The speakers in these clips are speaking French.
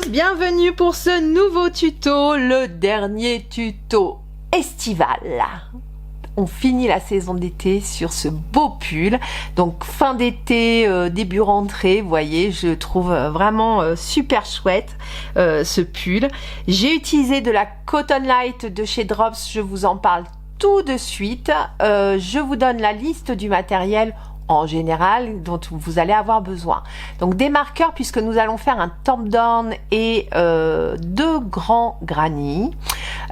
bienvenue pour ce nouveau tuto, le dernier tuto estival. On finit la saison d'été sur ce beau pull, donc fin d'été, début rentrée, vous voyez, je trouve vraiment super chouette ce pull. J'ai utilisé de la Cotton Light de chez Drops, je vous en parle tout de suite. Je vous donne la liste du matériel en général dont vous allez avoir besoin. Donc des marqueurs puisque nous allons faire un top down et deux grands granny.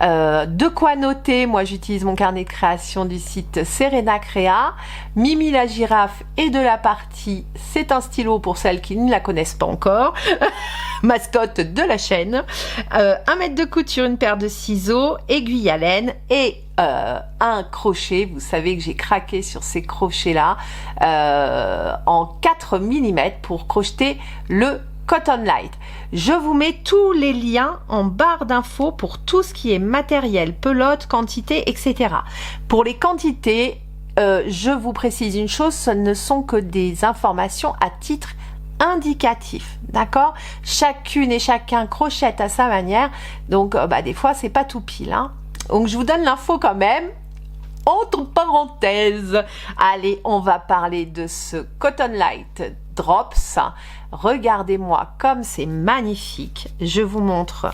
De quoi noter, moi j'utilise mon carnet de création du site Serena Créa, Mimi la girafe et de la partie c'est un stylo pour celles qui ne la connaissent pas encore, mascotte de la chaîne, un mètre de couture, une paire de ciseaux, aiguille à laine et un crochet. Vous savez que j'ai craqué sur ces crochets là en 4 mm pour crocheter le Cotton Light. Je vous mets tous les liens en barre d'infos pour tout ce qui est matériel, pelote, quantité, etc. Pour les quantités, je vous précise une chose, ce ne sont que des informations à titre indicatif, d'accord? Chacune et chacun crochette à sa manière, donc des fois c'est pas tout pile, hein. Donc je vous donne l'info quand même, entre parenthèses. Allez, on va parler de ce Cotton Light Drops. Regardez-moi comme c'est magnifique. Je vous montre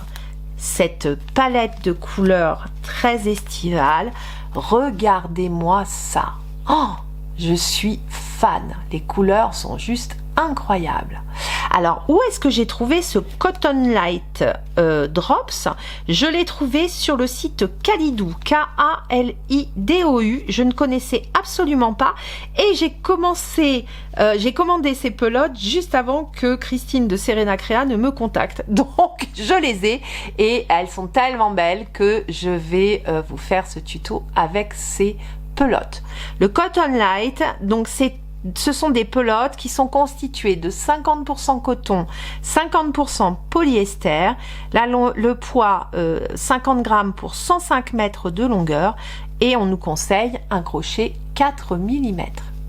cette palette de couleurs très estivale. Regardez-moi ça. Oh, je suis fan. Les couleurs sont juste incroyables. Alors, où est-ce que j'ai trouvé ce Cotton Light Drops? Je l'ai trouvé sur le site Kalidou, K-A-L-I-D-O-U. Je ne connaissais absolument pas et j'ai commandé ces pelotes juste avant que Christine de Serena Créa ne me contacte. Donc, je les ai et elles sont tellement belles que je vais vous faire ce tuto avec ces pelotes. Le Cotton Light, donc ce sont des pelotes qui sont constituées de 50% coton, 50% polyester, le poids 50 grammes pour 105 mètres de longueur et on nous conseille un crochet 4 mm.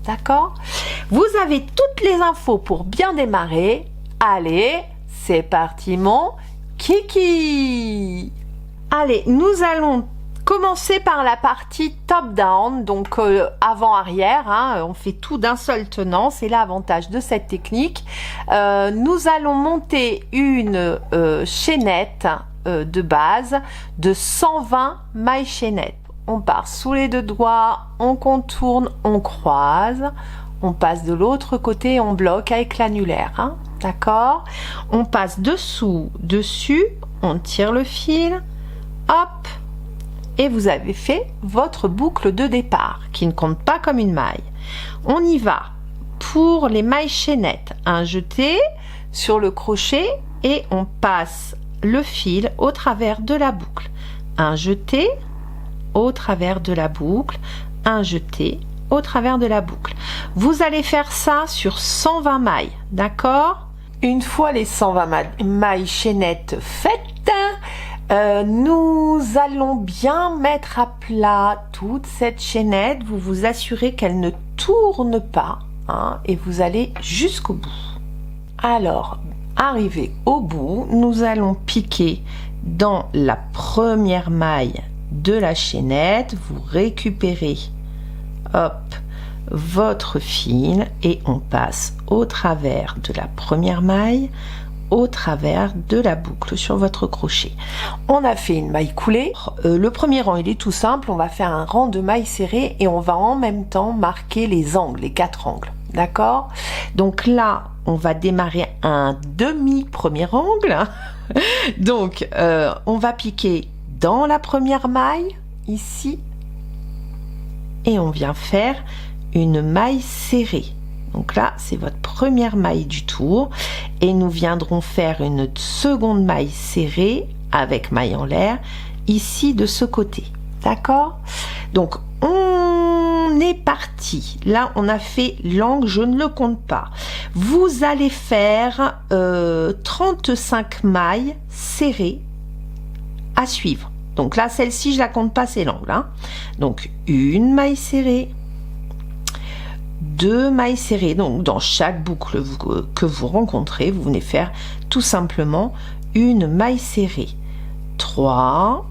D'accord? Vous avez toutes les infos pour bien démarrer. Allez, c'est parti mon kiki! Allez, nous allons commencer par la partie top down, donc avant-arrière, hein, on fait tout d'un seul tenant, c'est l'avantage de cette technique. Nous allons monter une chaînette de base de 120 mailles chaînettes. On part sous les deux doigts, on contourne, on croise, on passe de l'autre côté et on bloque avec l'annulaire, hein, d'accord? On passe dessous, dessus, on tire le fil, hop, et vous avez fait votre boucle de départ qui ne compte pas comme une maille. On y va pour les mailles chaînettes, un jeté sur le crochet et on passe le fil au travers de la boucle, un jeté au travers de la boucle, un jeté au travers de la boucle. Vous allez faire ça sur 120 mailles, d'accord? Une fois les 120 mailles chaînettes faites, nous allons bien mettre à plat toute cette chaînette. Vous vous assurez qu'elle ne tourne pas, hein, et vous allez jusqu'au bout. Alors, arrivé au bout, nous allons piquer dans la première maille de la chaînette. Vous récupérez, hop, votre fil et on passe au travers de la première maille, au travers de la boucle sur votre crochet. On a fait une maille coulée. Le premier rang il est tout simple, on va faire un rang de mailles serrées et on va en même temps marquer les angles, les 4 angles, d'accord? Donc là on va démarrer un demi premier angle. Donc on va piquer dans la première maille ici et on vient faire une maille serrée. Donc là, c'est votre première maille du tour et nous viendrons faire une seconde maille serrée avec maille en l'air ici de ce côté. D'accord? Donc, on est parti. Là, on a fait l'angle, je ne le compte pas. Vous allez faire 35 mailles serrées à suivre. Donc là, celle-ci, je la compte pas, c'est l'angle, hein. Donc, une maille serrée, 2 mailles serrées. Donc dans chaque boucle que vous rencontrez, vous venez faire tout simplement une maille serrée, 3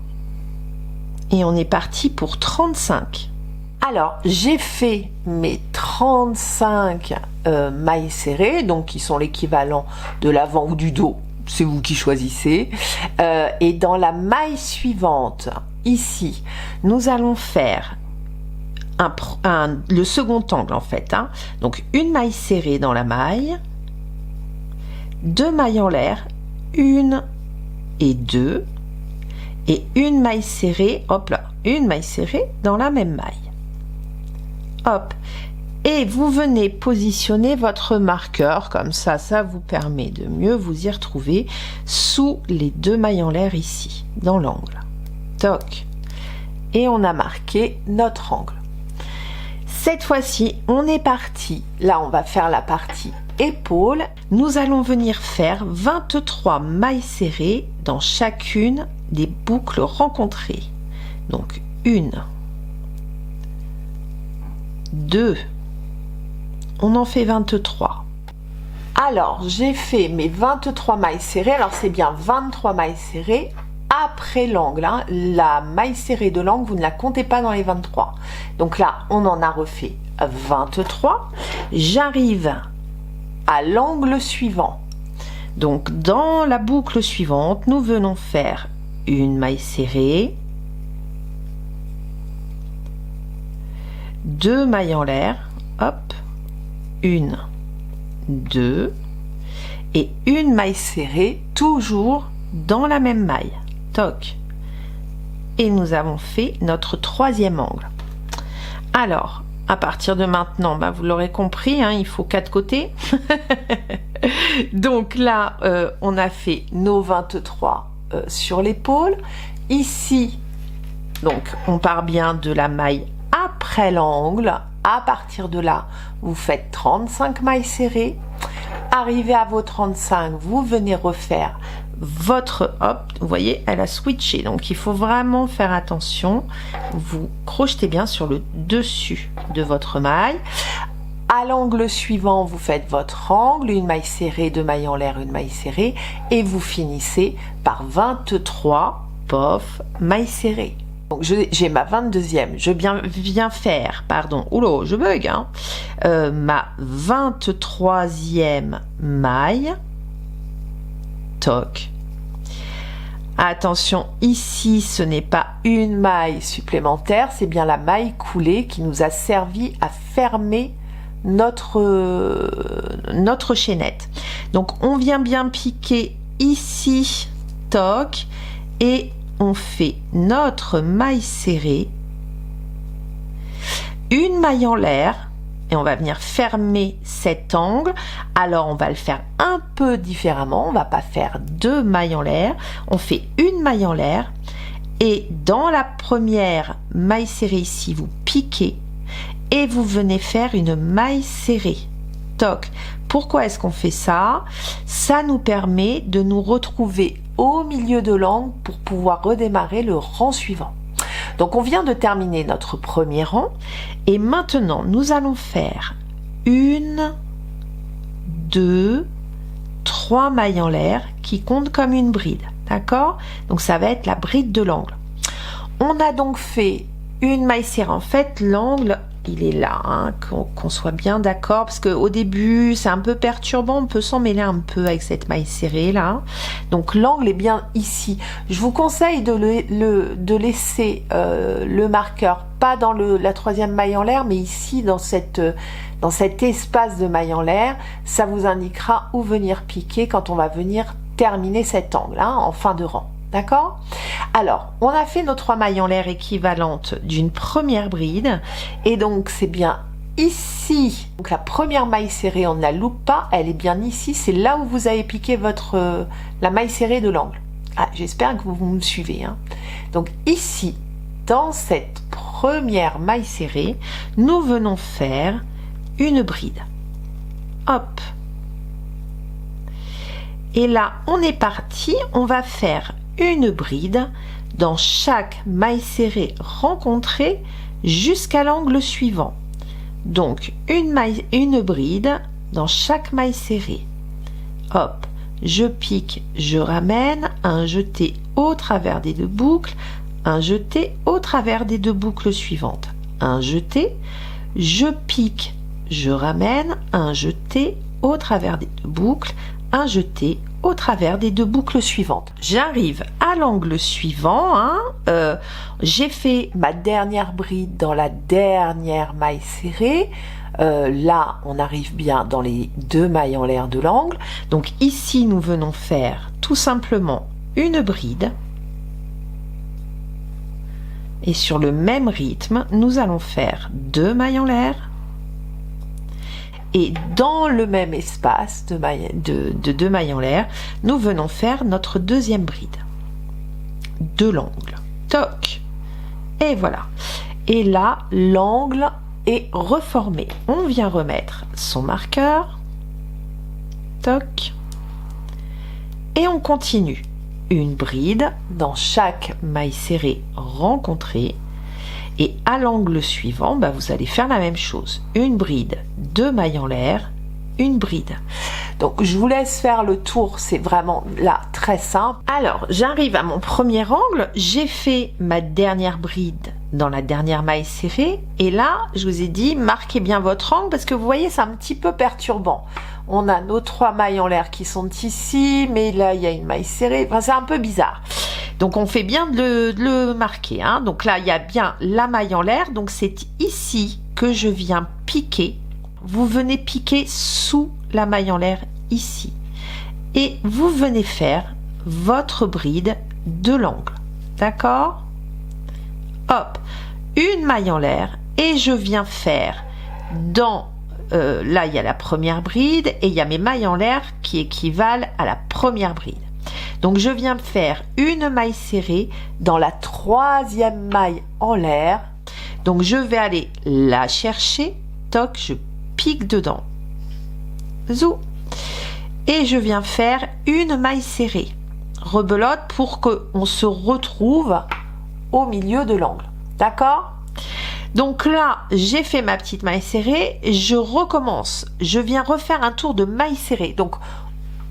et on est parti pour 35. Alors, j'ai fait mes 35 mailles serrées, donc qui sont l'équivalent de l'avant ou du dos, c'est vous qui choisissez. Et dans la maille suivante, ici, nous allons faire le second angle en fait. Donc, une maille serrée dans la maille, 2 mailles en l'air, 1 et 2, et une maille serrée, hop là, une maille serrée dans la même maille. Hop, et vous venez positionner votre marqueur comme ça, ça vous permet de mieux vous y retrouver sous les 2 mailles en l'air ici, dans l'angle. Toc, et on a marqué notre angle. Cette fois-ci, on est parti, là on va faire la partie épaule. Nous allons venir faire 23 mailles serrées dans chacune des boucles rencontrées. Donc 1, 2, on en fait 23. Alors, j'ai fait mes 23 mailles serrées. Alors, c'est bien 23 mailles serrées après l'angle. La maille serrée de l'angle, vous ne la comptez pas dans les 23. Donc là, on en a refait 23. J'arrive à l'angle suivant. Donc, dans la boucle suivante, nous venons faire une maille serrée, 2 mailles en l'air, hop, 1, 2, et une maille serrée, toujours dans la même maille, toc, et nous avons fait notre 3e angle. Alors, à partir de maintenant, vous l'aurez compris, il faut 4 côtés. Donc là, on a fait nos 23 sur l'épaule. Ici, donc, on part bien de la maille après l'angle. À partir de là, vous faites 35 mailles serrées. Arrivé à vos 35, vous venez refaire votre, hop, vous voyez, elle a switché. Donc, il faut vraiment faire attention. Vous crochetez bien sur le dessus de votre maille. À l'angle suivant, vous faites votre angle, une maille serrée, 2 mailles en l'air, une maille serrée, et vous finissez par 23, pof, mailles serrées. Donc j'ai ma 22e, je viens faire, pardon, oula, je bug, ma 23e maille, toc. Attention, ici, ce n'est pas une maille supplémentaire, c'est bien la maille coulée qui nous a servi à fermer notre chaînette. Donc on vient bien piquer ici, toc, et on fait notre maille serrée, une maille en l'air, et on va venir fermer cet angle. Alors on va le faire un peu différemment, on va pas faire 2 mailles en l'air, on fait une maille en l'air, et dans la première maille serrée ici, vous piquez, et vous venez faire une maille serrée, toc. Pourquoi est-ce qu'on fait ça? Ça nous permet de nous retrouver au milieu de l'angle pour pouvoir redémarrer le rang suivant. Donc on vient de terminer notre premier rang et maintenant nous allons faire 1, 2, 3 mailles en l'air qui comptent comme une bride, d'accord? Donc ça va être la bride de l'angle. On a donc fait une maille serrée. En fait, l'angle, il est là, qu'on soit bien d'accord, parce qu'au début, c'est un peu perturbant, on peut s'en mêler un peu avec cette maille serrée là. Donc l'angle est bien ici. Je vous conseille de laisser le marqueur, pas dans la 3e maille en l'air, mais ici dans cet espace de maille en l'air. Ça vous indiquera où venir piquer quand on va venir terminer cet angle, en fin de rang. D'accord? Alors, on a fait nos 3 mailles en l'air équivalentes d'une première bride. Et donc, c'est bien ici. Donc, la première maille serrée, on ne la loupe pas. Elle est bien ici. C'est là où vous avez piqué la maille serrée de l'angle. Ah, j'espère que vous me suivez. Donc, ici, dans cette première maille serrée, nous venons faire une bride. Hop. Et là, on est parti. On va faire une bride dans chaque maille serrée rencontrée jusqu'à l'angle suivant. Donc une bride dans chaque maille serrée. Hop, je pique, je ramène, un jeté au travers des deux boucles, un jeté au travers des deux boucles suivantes, un jeté, je pique, je ramène, un jeté au travers des deux boucles, un jeté au travers des deux boucles suivantes. J'arrive à l'angle suivant, j'ai fait ma dernière bride dans la dernière maille serrée. Là, on arrive bien dans les 2 mailles en l'air de l'angle. Donc ici, nous venons faire tout simplement une bride. Et sur le même rythme, nous allons faire 2 mailles en l'air. Et dans le même espace de 2 mailles en l'air, nous venons faire notre deuxième bride de l'angle. Toc. Et voilà. Et là, l'angle est reformé. On vient remettre son marqueur. Toc. Et on continue. Une bride dans chaque maille serrée rencontrée. Et à l'angle suivant, vous allez faire la même chose. Une bride, 2 mailles en l'air, une bride. Donc je vous laisse faire le tour, c'est vraiment là très simple. Alors j'arrive à mon premier angle, j'ai fait ma dernière bride dans la dernière maille serrée. Et là, je vous ai dit, marquez bien votre angle parce que vous voyez, c'est un petit peu perturbant. On a nos 3 mailles en l'air qui sont ici, mais là il y a une maille serrée, enfin c'est un peu bizarre. Donc on fait bien de le marquer. Donc là il y a bien la maille en l'air, donc c'est ici que je viens piquer. Vous venez piquer sous la maille en l'air ici. Et vous venez faire votre bride de l'angle. D'accord? Hop, une maille en l'air et je viens faire dans... là, il y a la première bride et il y a mes mailles en l'air qui équivalent à la première bride. Donc, je viens faire une maille serrée dans la 3e maille en l'air. Donc, je vais aller la chercher. Toc, je pique dedans. Zou. Et je viens faire une maille serrée. Rebelote pour qu'on se retrouve au milieu de l'angle. D'accord ? Donc là, j'ai fait ma petite maille serrée, je recommence. Je viens refaire un tour de maille serrée. Donc,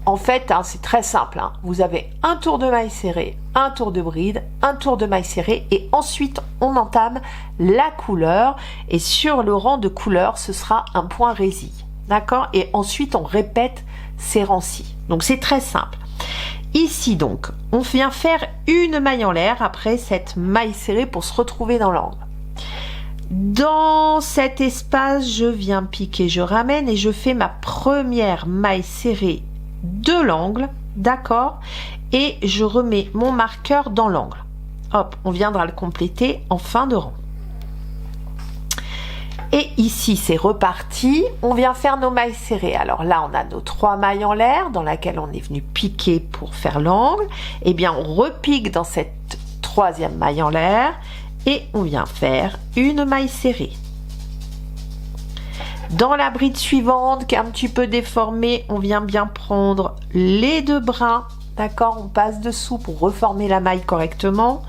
en fait, c'est très simple. Vous avez un tour de maille serrée, un tour de bride, un tour de maille serrée et ensuite, on entame la couleur. Et sur le rang de couleur, ce sera un point résille. D'accord ? Et ensuite, on répète ces rangs-ci. Donc, c'est très simple. Ici, donc, on vient faire une maille en l'air après cette maille serrée pour se retrouver dans l'angle. Dans cet espace, je viens piquer, je ramène et je fais ma première maille serrée de l'angle, d'accord? Et je remets mon marqueur dans l'angle. Hop, on viendra le compléter en fin de rang. Et ici, c'est reparti. On vient faire nos mailles serrées. Alors là, on a nos 3 mailles en l'air dans laquelle on est venu piquer pour faire l'angle. Eh bien, on repique dans cette 3e maille en l'air et on vient faire une maille serrée. Dans la bride suivante, qui est un petit peu déformée, on vient bien prendre les 2 brins. D'accord, on passe dessous pour reformer la maille correctement.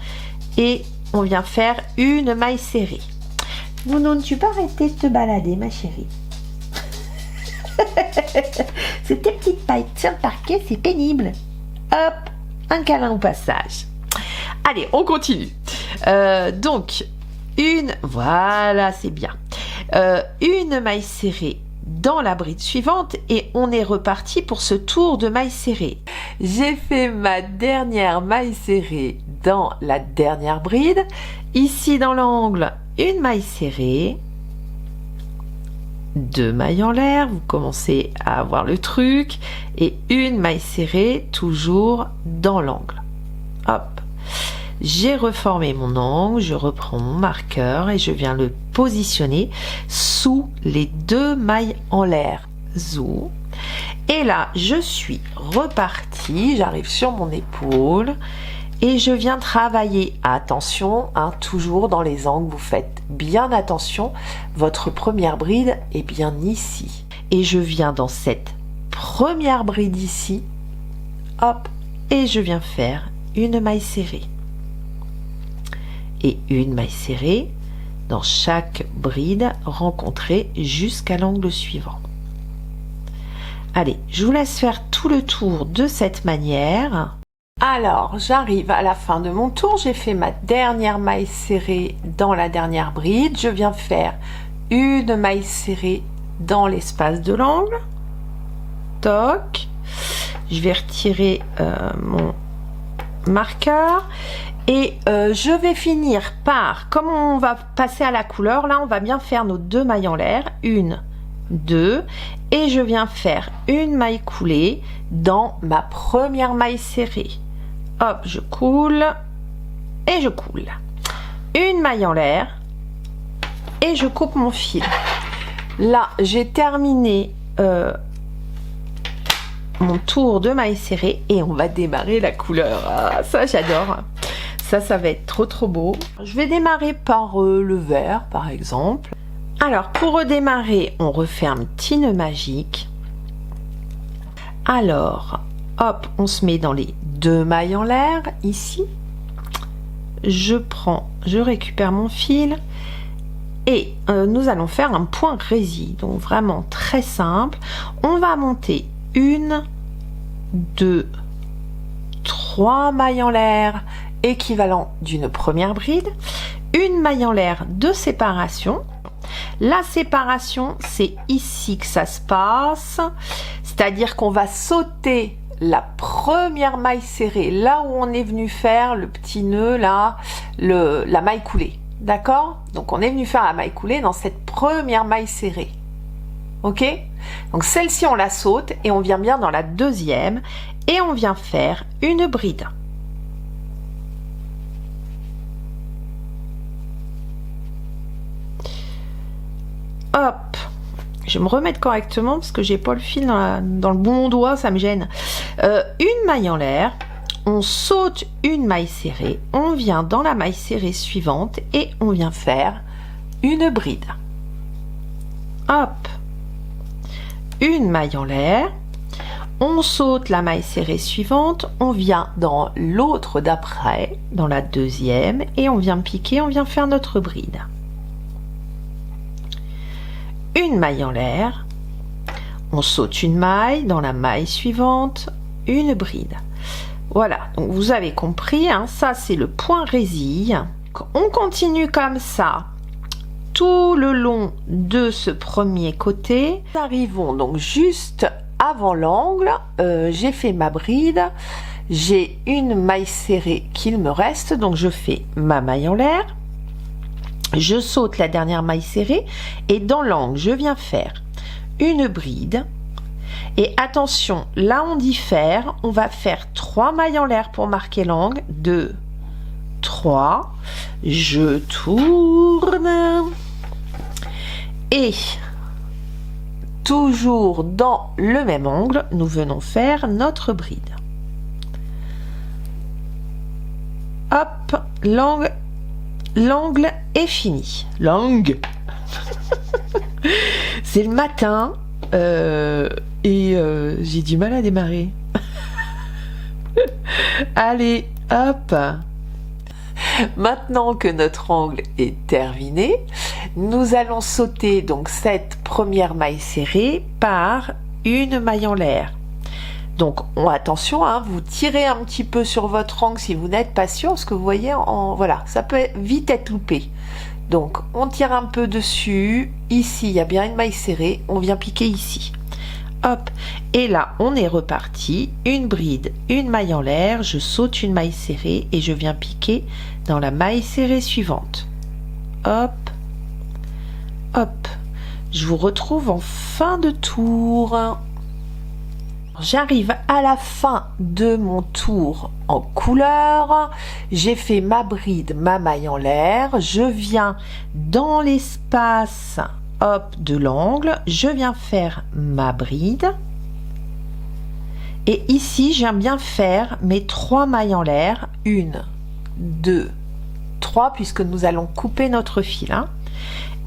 Et on vient faire une maille serrée. Nounoun, tu peux arrêter de te balader, ma chérie. C'est tes petites pailles sur le parquet, c'est pénible. Hop, un câlin au passage. Allez, on continue. Donc, voilà, c'est bien. Une maille serrée dans la bride suivante et on est reparti pour ce tour de maille serrée. J'ai fait ma dernière maille serrée dans la dernière bride. Ici, dans l'angle, une maille serrée, 2 mailles en l'air, vous commencez à avoir le truc, et une maille serrée toujours dans l'angle. Hop, j'ai reformé mon angle, je reprends mon marqueur et je viens le positionner sous les 2 mailles en l'air. Zou. Et là, je suis repartie, j'arrive sur mon épaule. Et je viens travailler, attention, toujours dans les angles, vous faites bien attention, votre première bride est bien ici. Et je viens dans cette première bride ici, hop, et je viens faire une maille serrée. Et une maille serrée dans chaque bride rencontrée jusqu'à l'angle suivant. Allez, je vous laisse faire tout le tour de cette manière. Alors, j'arrive à la fin de mon tour, j'ai fait ma dernière maille serrée dans la dernière bride, je viens faire une maille serrée dans l'espace de l'angle. Toc. Je vais retirer mon marqueur et je vais finir par, comme on va passer à la couleur, là on va bien faire nos 2 mailles en l'air, 1, 2, et je viens faire une maille coulée dans ma première maille serrée. Hop, je coule et je coule. Une maille en l'air et je coupe mon fil. Là, j'ai terminé mon tour de maille serrée et on va démarrer la couleur. Ah, ça, j'adore. Ça va être trop beau. Je vais démarrer par le vert, par exemple. Alors, pour redémarrer, on refait un petit nœud magique. Alors, hop, on se met dans les 2 mailles en l'air, ici. Je récupère mon fil et nous allons faire un point résille. Donc, vraiment très simple. On va monter 1, 2, 3 mailles en l'air, équivalent d'une première bride. Une maille en l'air de séparation. La séparation, c'est ici que ça se passe, c'est-à-dire qu'on va sauter la première maille serrée, là où on est venu faire le petit nœud, là, la maille coulée, d'accord? Donc on est venu faire la maille coulée dans cette première maille serrée, ok? Donc celle-ci, on la saute et on vient bien dans la deuxième et on vient faire une bride. Hop, je vais me remettre correctement parce que j'ai pas le fil dans le bon doigt, ça me gêne. Une maille en l'air, on saute une maille serrée, on vient dans la maille serrée suivante et on vient faire une bride. Hop, une maille en l'air, on saute la maille serrée suivante, on vient dans l'autre d'après, dans la deuxième, et on vient piquer, on vient faire notre bride. Une maille en l'air, on saute une maille dans la maille suivante, une bride. Voilà, donc vous avez compris, hein, ça c'est le point résille. On continue comme ça tout le long de ce premier côté. Nous arrivons donc juste avant l'angle, j'ai fait ma bride, j'ai une maille serrée qu'il me reste, donc je fais ma maille en l'air. Je saute la dernière maille serrée et dans l'angle, je viens faire une bride. Et attention, là on diffère, on va faire 3 mailles en l'air pour marquer l'angle. 2, 3, je tourne. Et toujours dans le même angle, nous venons faire notre bride. Hop, l'angle est fini. L'angle. C'est le matin et j'ai du mal à démarrer. Allez, hop. Maintenant que notre angle est terminé, nous allons sauter donc cette première maille serrée par une maille en l'air. Donc attention, hein, vous tirez un petit peu sur votre angle si vous n'êtes pas sûr, parce que vous voyez, voilà, ça peut vite être loupé. Donc on tire un peu dessus, ici il y a bien une maille serrée, on vient piquer ici. Hop, et là on est reparti, une bride, une maille en l'air, je saute une maille serrée et je viens piquer dans la maille serrée suivante. Hop, hop, je vous retrouve en fin de tour. J'arrive à la fin de mon tour en couleur, j'ai fait ma bride, ma maille en l'air, je viens dans l'espace hop de l'angle, je viens faire ma bride et ici j'aime bien faire mes 3 mailles en l'air, 1, 2, 3 puisque nous allons couper notre fil, hein,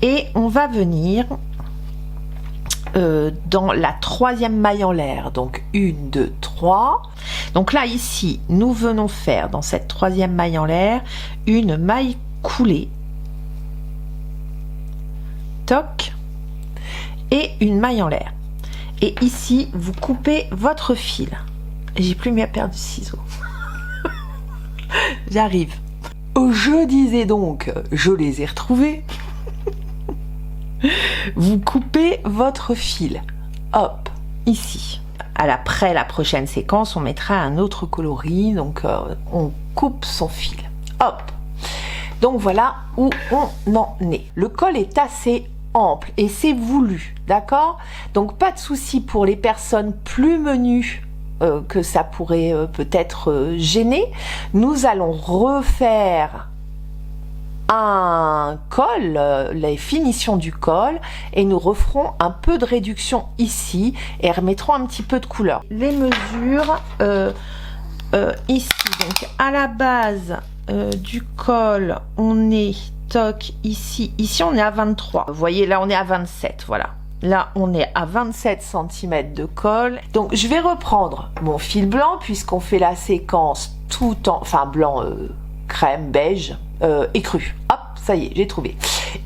et on va venir dans la 3e maille en l'air, donc 1, 2, 3. Donc là ici nous venons faire dans cette 3e maille en l'air une maille coulée, toc, et une maille en l'air. Et ici, vous coupez votre fil. J'ai plus mis à paire de ciseaux. J'arrive. Je disais donc, je les ai retrouvés. Vous coupez votre fil. Hop, ici. Après la prochaine séquence, on mettra un autre coloris. Donc, on coupe son fil. Hop. Donc, voilà où on en est. Le col est assez ample et c'est voulu, d'accord? Donc, pas de souci pour les personnes plus menues que ça pourrait peut-être gêner. Nous allons refaire un col, les finitions du col, et nous referons un peu de réduction ici et remettrons un petit peu de couleur. Les mesures ici, donc à la base du col, on est ici on est à 23. Vous voyez, là on est à 27, voilà. Là, on est à 27 cm de col. Donc, je vais reprendre mon fil blanc puisqu'on fait la séquence tout en... Enfin, blanc, crème, beige, écru. Hop, ça y est, j'ai trouvé.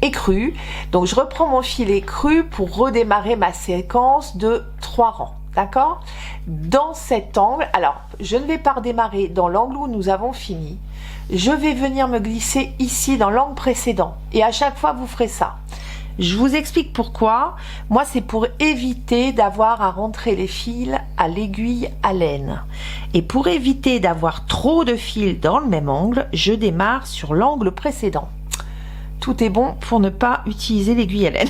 Écru. Donc, je reprends mon fil écru pour redémarrer ma séquence de 3 rangs. D'accord? Dans cet angle, alors, je ne vais pas redémarrer dans l'angle où nous avons fini. Je vais venir me glisser ici dans l'angle précédent. Et à chaque fois, vous ferez ça. Je vous explique pourquoi. Moi, c'est pour éviter d'avoir à rentrer les fils à l'aiguille à laine. Et pour éviter d'avoir trop de fils dans le même angle, je démarre sur l'angle précédent. Tout est bon pour ne pas utiliser l'aiguille à laine.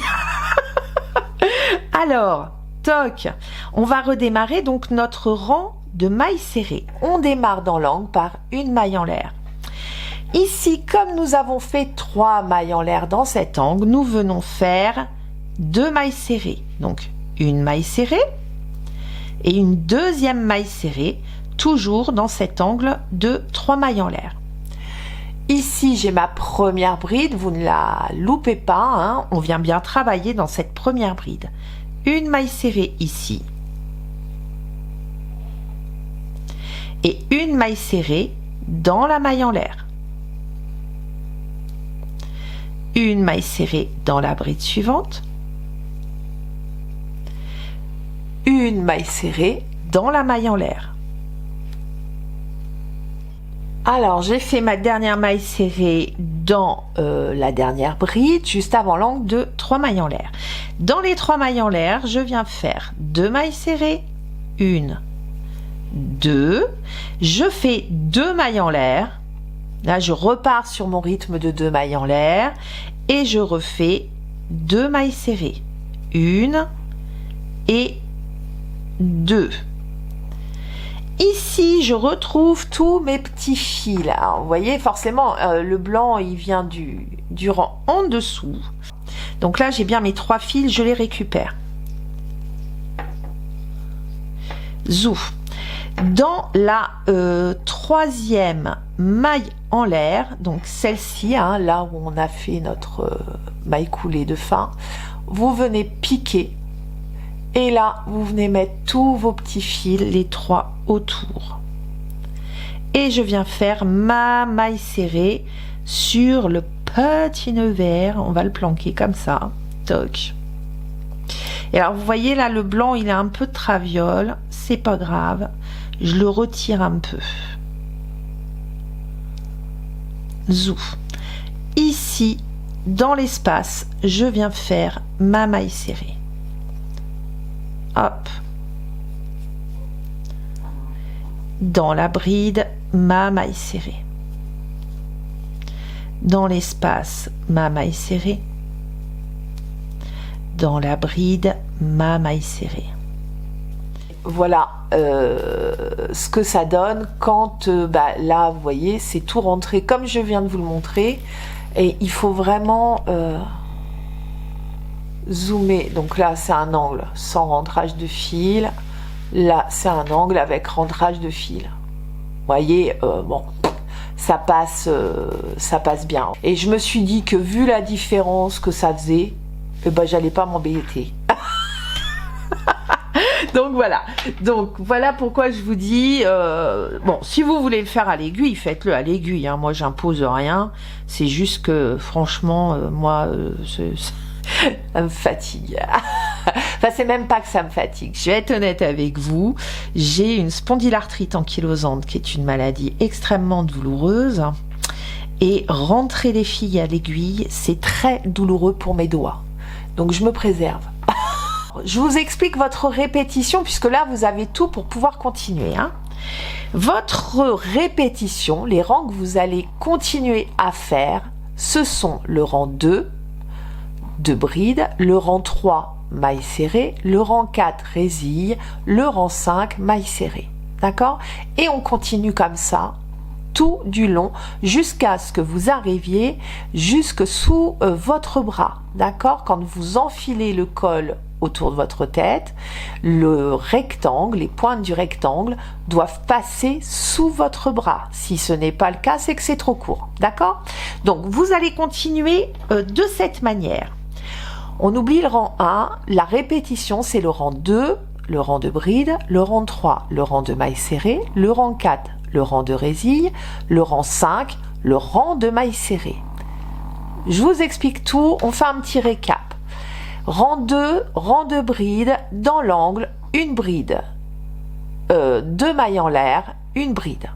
Alors, toc, on va redémarrer donc notre rang de mailles serrées. On démarre dans l'angle par une maille en l'air. Ici, comme nous avons fait 3 mailles en l'air dans cet angle, nous venons faire 2 mailles serrées. Donc, une maille serrée et une deuxième maille serrée, toujours dans cet angle de 3 mailles en l'air. Ici, j'ai ma première bride, vous ne la loupez pas, hein, on vient bien travailler dans cette première bride. Une maille serrée ici et une maille serrée dans la maille en l'air. Une maille serrée dans la bride suivante, une maille serrée dans la maille en l'air. Alors, j'ai fait ma dernière maille serrée dans la dernière bride, juste avant l'angle de 3 mailles en l'air. Dans les 3 mailles en l'air, je viens faire 2 mailles serrées, 1, 2, je fais 2 mailles en l'air. Là, je repars sur mon rythme de 2 mailles en l'air et je refais 2 mailles serrées. 1 et 2. Ici, je retrouve tous mes petits fils. Alors, vous voyez, forcément, le blanc, il vient du rang en dessous. Donc là, j'ai bien mes 3 fils, je les récupère. Zouf. Dans la troisième maille en l'air, donc celle-ci, hein, là où on a fait notre maille coulée de fin, vous venez piquer et là vous venez mettre tous vos petits fils, les 3 autour, et je viens faire ma maille serrée sur le petit nœud vert. On va le planquer comme ça, toc. Et alors vous voyez là, le blanc il a un peu de traviole, c'est pas grave, je le retire un peu. Zouf. Ici, dans l'espace, je viens faire ma maille serrée. Hop. Dans la bride, ma maille serrée. Dans l'espace, ma maille serrée. Dans la bride, ma maille serrée. Voilà ce que ça donne quand là vous voyez c'est tout rentré comme je viens de vous le montrer, et il faut vraiment zoomer. Donc là c'est un angle sans rentrage de fil, là c'est un angle avec rentrage de fil. Vous voyez, bon, ça passe bien, et je me suis dit que vu la différence que ça faisait, j'allais pas m'embêter. Donc voilà pourquoi je vous dis, bon, si vous voulez le faire à l'aiguille, faites-le à l'aiguille, hein. Moi j'impose rien, c'est juste que franchement moi ça me fatigue. Enfin, c'est même pas que ça me fatigue. Je vais être honnête avec vous. J'ai une spondylarthrite ankylosante qui est une maladie extrêmement douloureuse. Et rentrer les filles à l'aiguille, c'est très douloureux pour mes doigts. Donc je me préserve. Je vous explique votre répétition puisque là vous avez tout pour pouvoir continuer. Votre répétition, les rangs que vous allez continuer à faire, ce sont le rang 2 de bride, le rang 3 maille serrée, le rang 4 résille, le rang 5 maille serrée. D'accord? Et on continue comme ça tout du long jusqu'à ce que vous arriviez jusque sous votre bras. D'accord? Quand vous enfilez le col autour de votre tête, le rectangle, les pointes du rectangle doivent passer sous votre bras. Si ce n'est pas le cas, c'est que c'est trop court. D'accord? Donc vous allez continuer de cette manière. On oublie le rang 1, la répétition c'est le rang 2, le rang de bride, le rang 3, le rang de maille serrée, le rang 4, le rang de résille, le rang 5, le rang de maille serrée. Je vous explique tout, on fait un petit récap. Rang 2, rang de bride, dans l'angle, une bride. 2 mailles en l'air, une bride.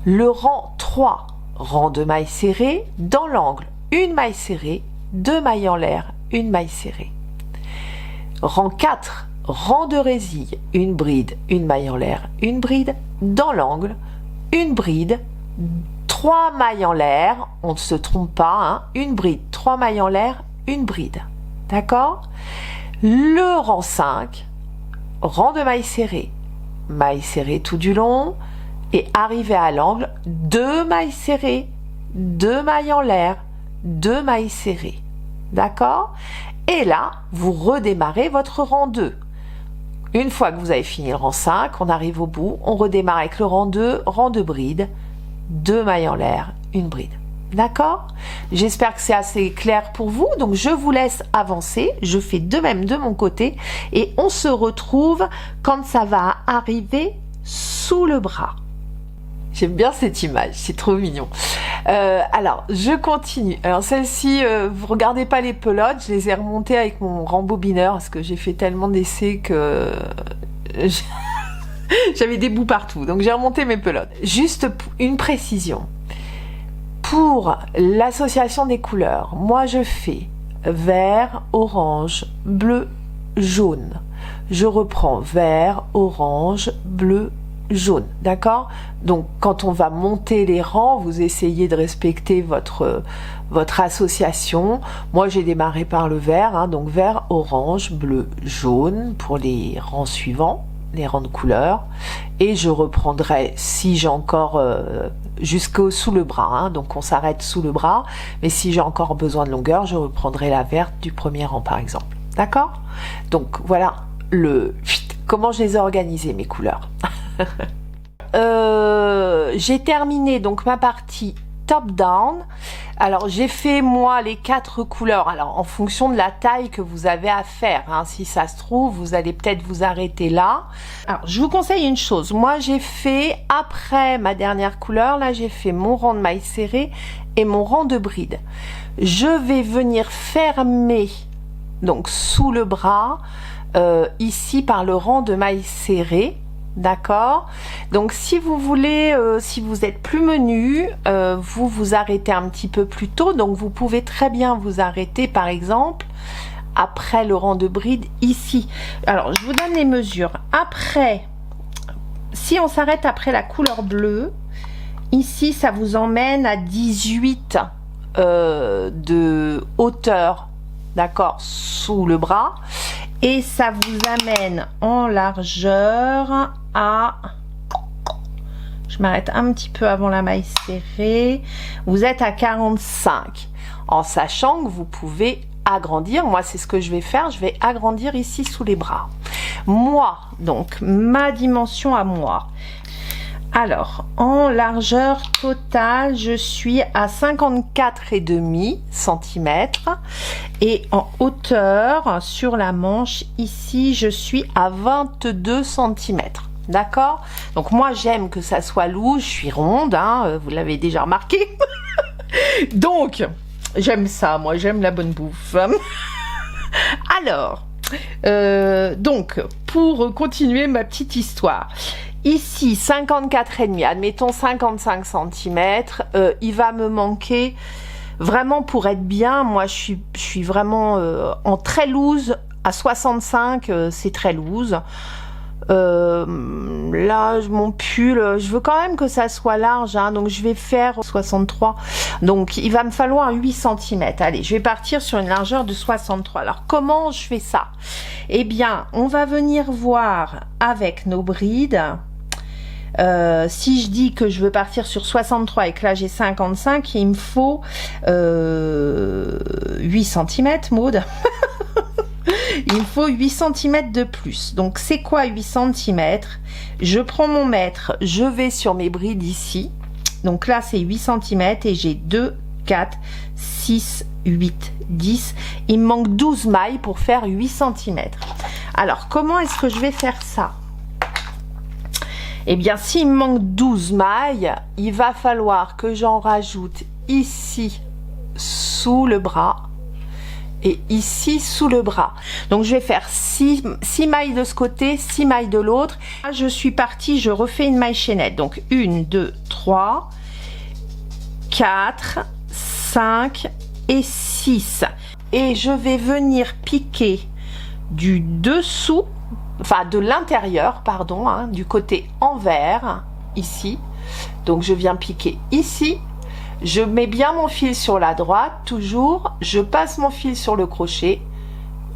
Le rang 3, rang de maille serrée, dans l'angle, une maille serrée, 2 mailles en l'air, une maille serrée. Rang 4, rang de résille, une bride, une maille en l'air, une bride, dans l'angle, une bride, 3 mailles en l'air, on ne se trompe pas, une bride, 3 mailles en l'air, une bride. D'accord? Le rang 5, rang de maille serrée tout du long, et arrivé à l'angle, 2 mailles serrées, 2 mailles en l'air, 2 mailles serrées. D'accord? Et là, vous redémarrez votre rang 2. Une fois que vous avez fini le rang 5, on arrive au bout, on redémarre avec le rang 2, rang de bride, 2 mailles en l'air, une bride. D'accord? J'espère que c'est assez clair pour vous, donc je vous laisse avancer, je fais de même de mon côté, et on se retrouve quand ça va arriver sous le bras. J'aime bien cette image, c'est trop mignon. Alors, je continue. Alors, celle-ci, vous regardez pas les pelotes, je les ai remontées avec mon rembobineur parce que j'ai fait tellement d'essais que j'avais des bouts partout. Donc, j'ai remonté mes pelotes. Juste une précision. Pour l'association des couleurs, moi, je fais vert, orange, bleu, jaune. Je reprends vert, orange, bleu, jaune, d'accord? Donc quand on va monter les rangs, vous essayez de respecter votre association. Moi j'ai démarré par le vert, donc vert, orange, bleu, jaune pour les rangs suivants, les rangs de couleurs, et je reprendrai si j'ai encore jusqu'au sous le bras, donc on s'arrête sous le bras, mais si j'ai encore besoin de longueur, je reprendrai la verte du premier rang par exemple, d'accord? Donc voilà comment je les ai organisées mes couleurs. J'ai terminé donc ma partie top down. Alors j'ai fait moi les 4 couleurs, alors en fonction de la taille que vous avez à faire, si ça se trouve vous allez peut-être vous arrêter là. Alors je vous conseille une chose, moi j'ai fait après ma dernière couleur, là j'ai fait mon rang de maille serrée et mon rang de bride. Je vais venir fermer donc sous le bras ici par le rang de maille serrée. D'accord? Donc si vous voulez, si vous êtes plus menu, vous vous arrêtez un petit peu plus tôt, donc vous pouvez très bien vous arrêter par exemple après le rang de bride ici. Alors je vous donne les mesures. Après, si on s'arrête après la couleur bleue, ici ça vous emmène à 18 de hauteur, d'accord, sous le bras. Et ça vous amène en largeur à... Je m'arrête un petit peu avant la maille serrée. Vous êtes à 45. En sachant que vous pouvez agrandir. Moi, c'est ce que je vais faire. Je vais agrandir ici sous les bras. Moi, donc, ma dimension à moi. Alors, en largeur totale, je suis à 54,5 cm et en hauteur sur la manche, ici, je suis à 22 cm. D'accord? Donc, moi, j'aime que ça soit lourd. Je suis ronde, vous l'avez déjà remarqué. Donc, j'aime ça. Moi, j'aime la bonne bouffe. Alors, donc, pour continuer ma petite histoire, ici 54,5, admettons 55 cm, il va me manquer vraiment pour être bien. Moi je suis vraiment en très loose à 65, c'est très loose. Là mon pull, je veux quand même que ça soit large, hein, donc je vais faire 63, donc il va me falloir 8 cm. Allez, je vais partir sur une largeur de 63. Alors comment je fais ça? Eh bien on va venir voir avec nos brides. Si je dis que je veux partir sur 63 et que là j'ai 55, il me faut 8 cm, Maud. Il me faut 8 cm de plus. Donc c'est quoi 8 cm? Je prends mon mètre, je vais sur mes brides ici. Donc là c'est 8 cm et j'ai 2, 4, 6, 8, 10. Il me manque 12 mailles pour faire 8 cm. Alors comment est-ce que je vais faire ça? Eh bien s'il me manque 12 mailles, il va falloir que j'en rajoute ici sous le bras et ici sous le bras. Donc je vais faire 6 mailles de ce côté, 6 mailles de l'autre. Je suis partie, je refais une maille chaînette. Donc 1, 2, 3, 4, 5 et 6. Et je vais venir piquer du dessous, enfin de l'intérieur, pardon, hein, du côté envers, ici. Donc je viens piquer ici. Je mets bien mon fil sur la droite, toujours, je passe mon fil sur le crochet,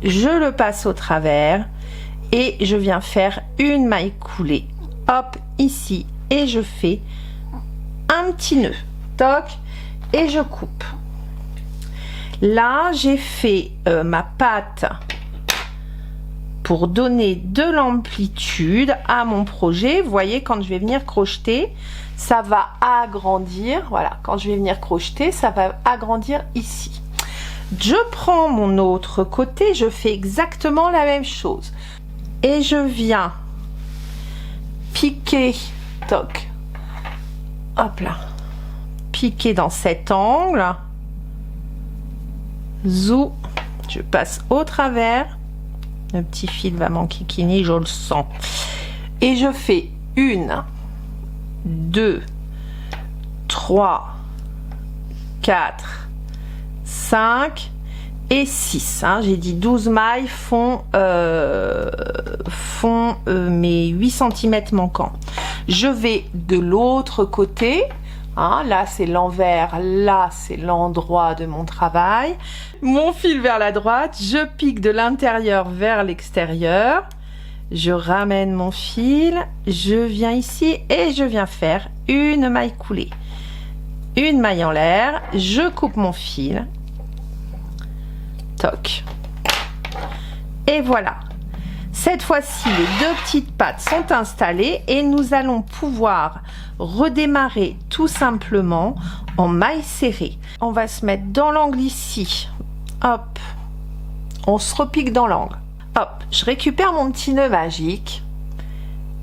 je le passe au travers et je viens faire une maille coulée, hop, ici, et je fais un petit nœud, toc, et je coupe. Là, j'ai fait ma patte pour donner de l'amplitude à mon projet. Vous voyez, quand je vais venir crocheter, ça va agrandir. Voilà, quand je vais venir crocheter, ça va agrandir ici. Je prends mon autre côté, je fais exactement la même chose. Et je viens piquer, toc, hop là, piquer dans cet angle. Zou, je passe au travers. Le petit fil va m'enquiquiner, je le sens. Et je fais 1, 2, 3, 4, 5 et 6. Hein. J'ai dit 12 mailles font mes 8 cm manquants. Je vais de l'autre côté. Hein, là c'est l'envers, là c'est l'endroit de mon travail. Mon fil vers la droite, je pique de l'intérieur vers l'extérieur. Je ramène mon fil, je viens ici et je viens faire une maille coulée. Une maille en l'air, je coupe mon fil. Toc. Et voilà. Cette fois-ci, les deux petites pattes sont installées et nous allons pouvoir redémarrer tout simplement en maille serrée. On va se mettre dans l'angle ici. Hop. On se repique dans l'angle. Hop. Je récupère mon petit nœud magique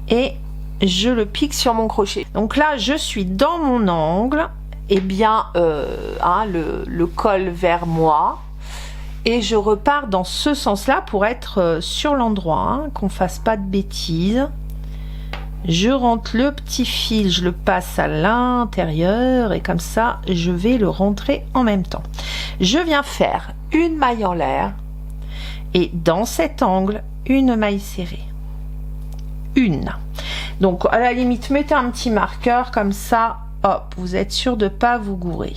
et je le pique sur mon crochet. Donc là, je suis dans mon angle. Et bien, le col vers moi. Et je repars dans ce sens-là pour être sur l'endroit, hein, qu'on fasse pas de bêtises. Je rentre le petit fil, je le passe à l'intérieur et comme ça, je vais le rentrer en même temps. Je viens faire une maille en l'air et dans cet angle, une maille serrée. Une. Donc à la limite, mettez un petit marqueur comme ça, hop, vous êtes sûr de pas vous gourer.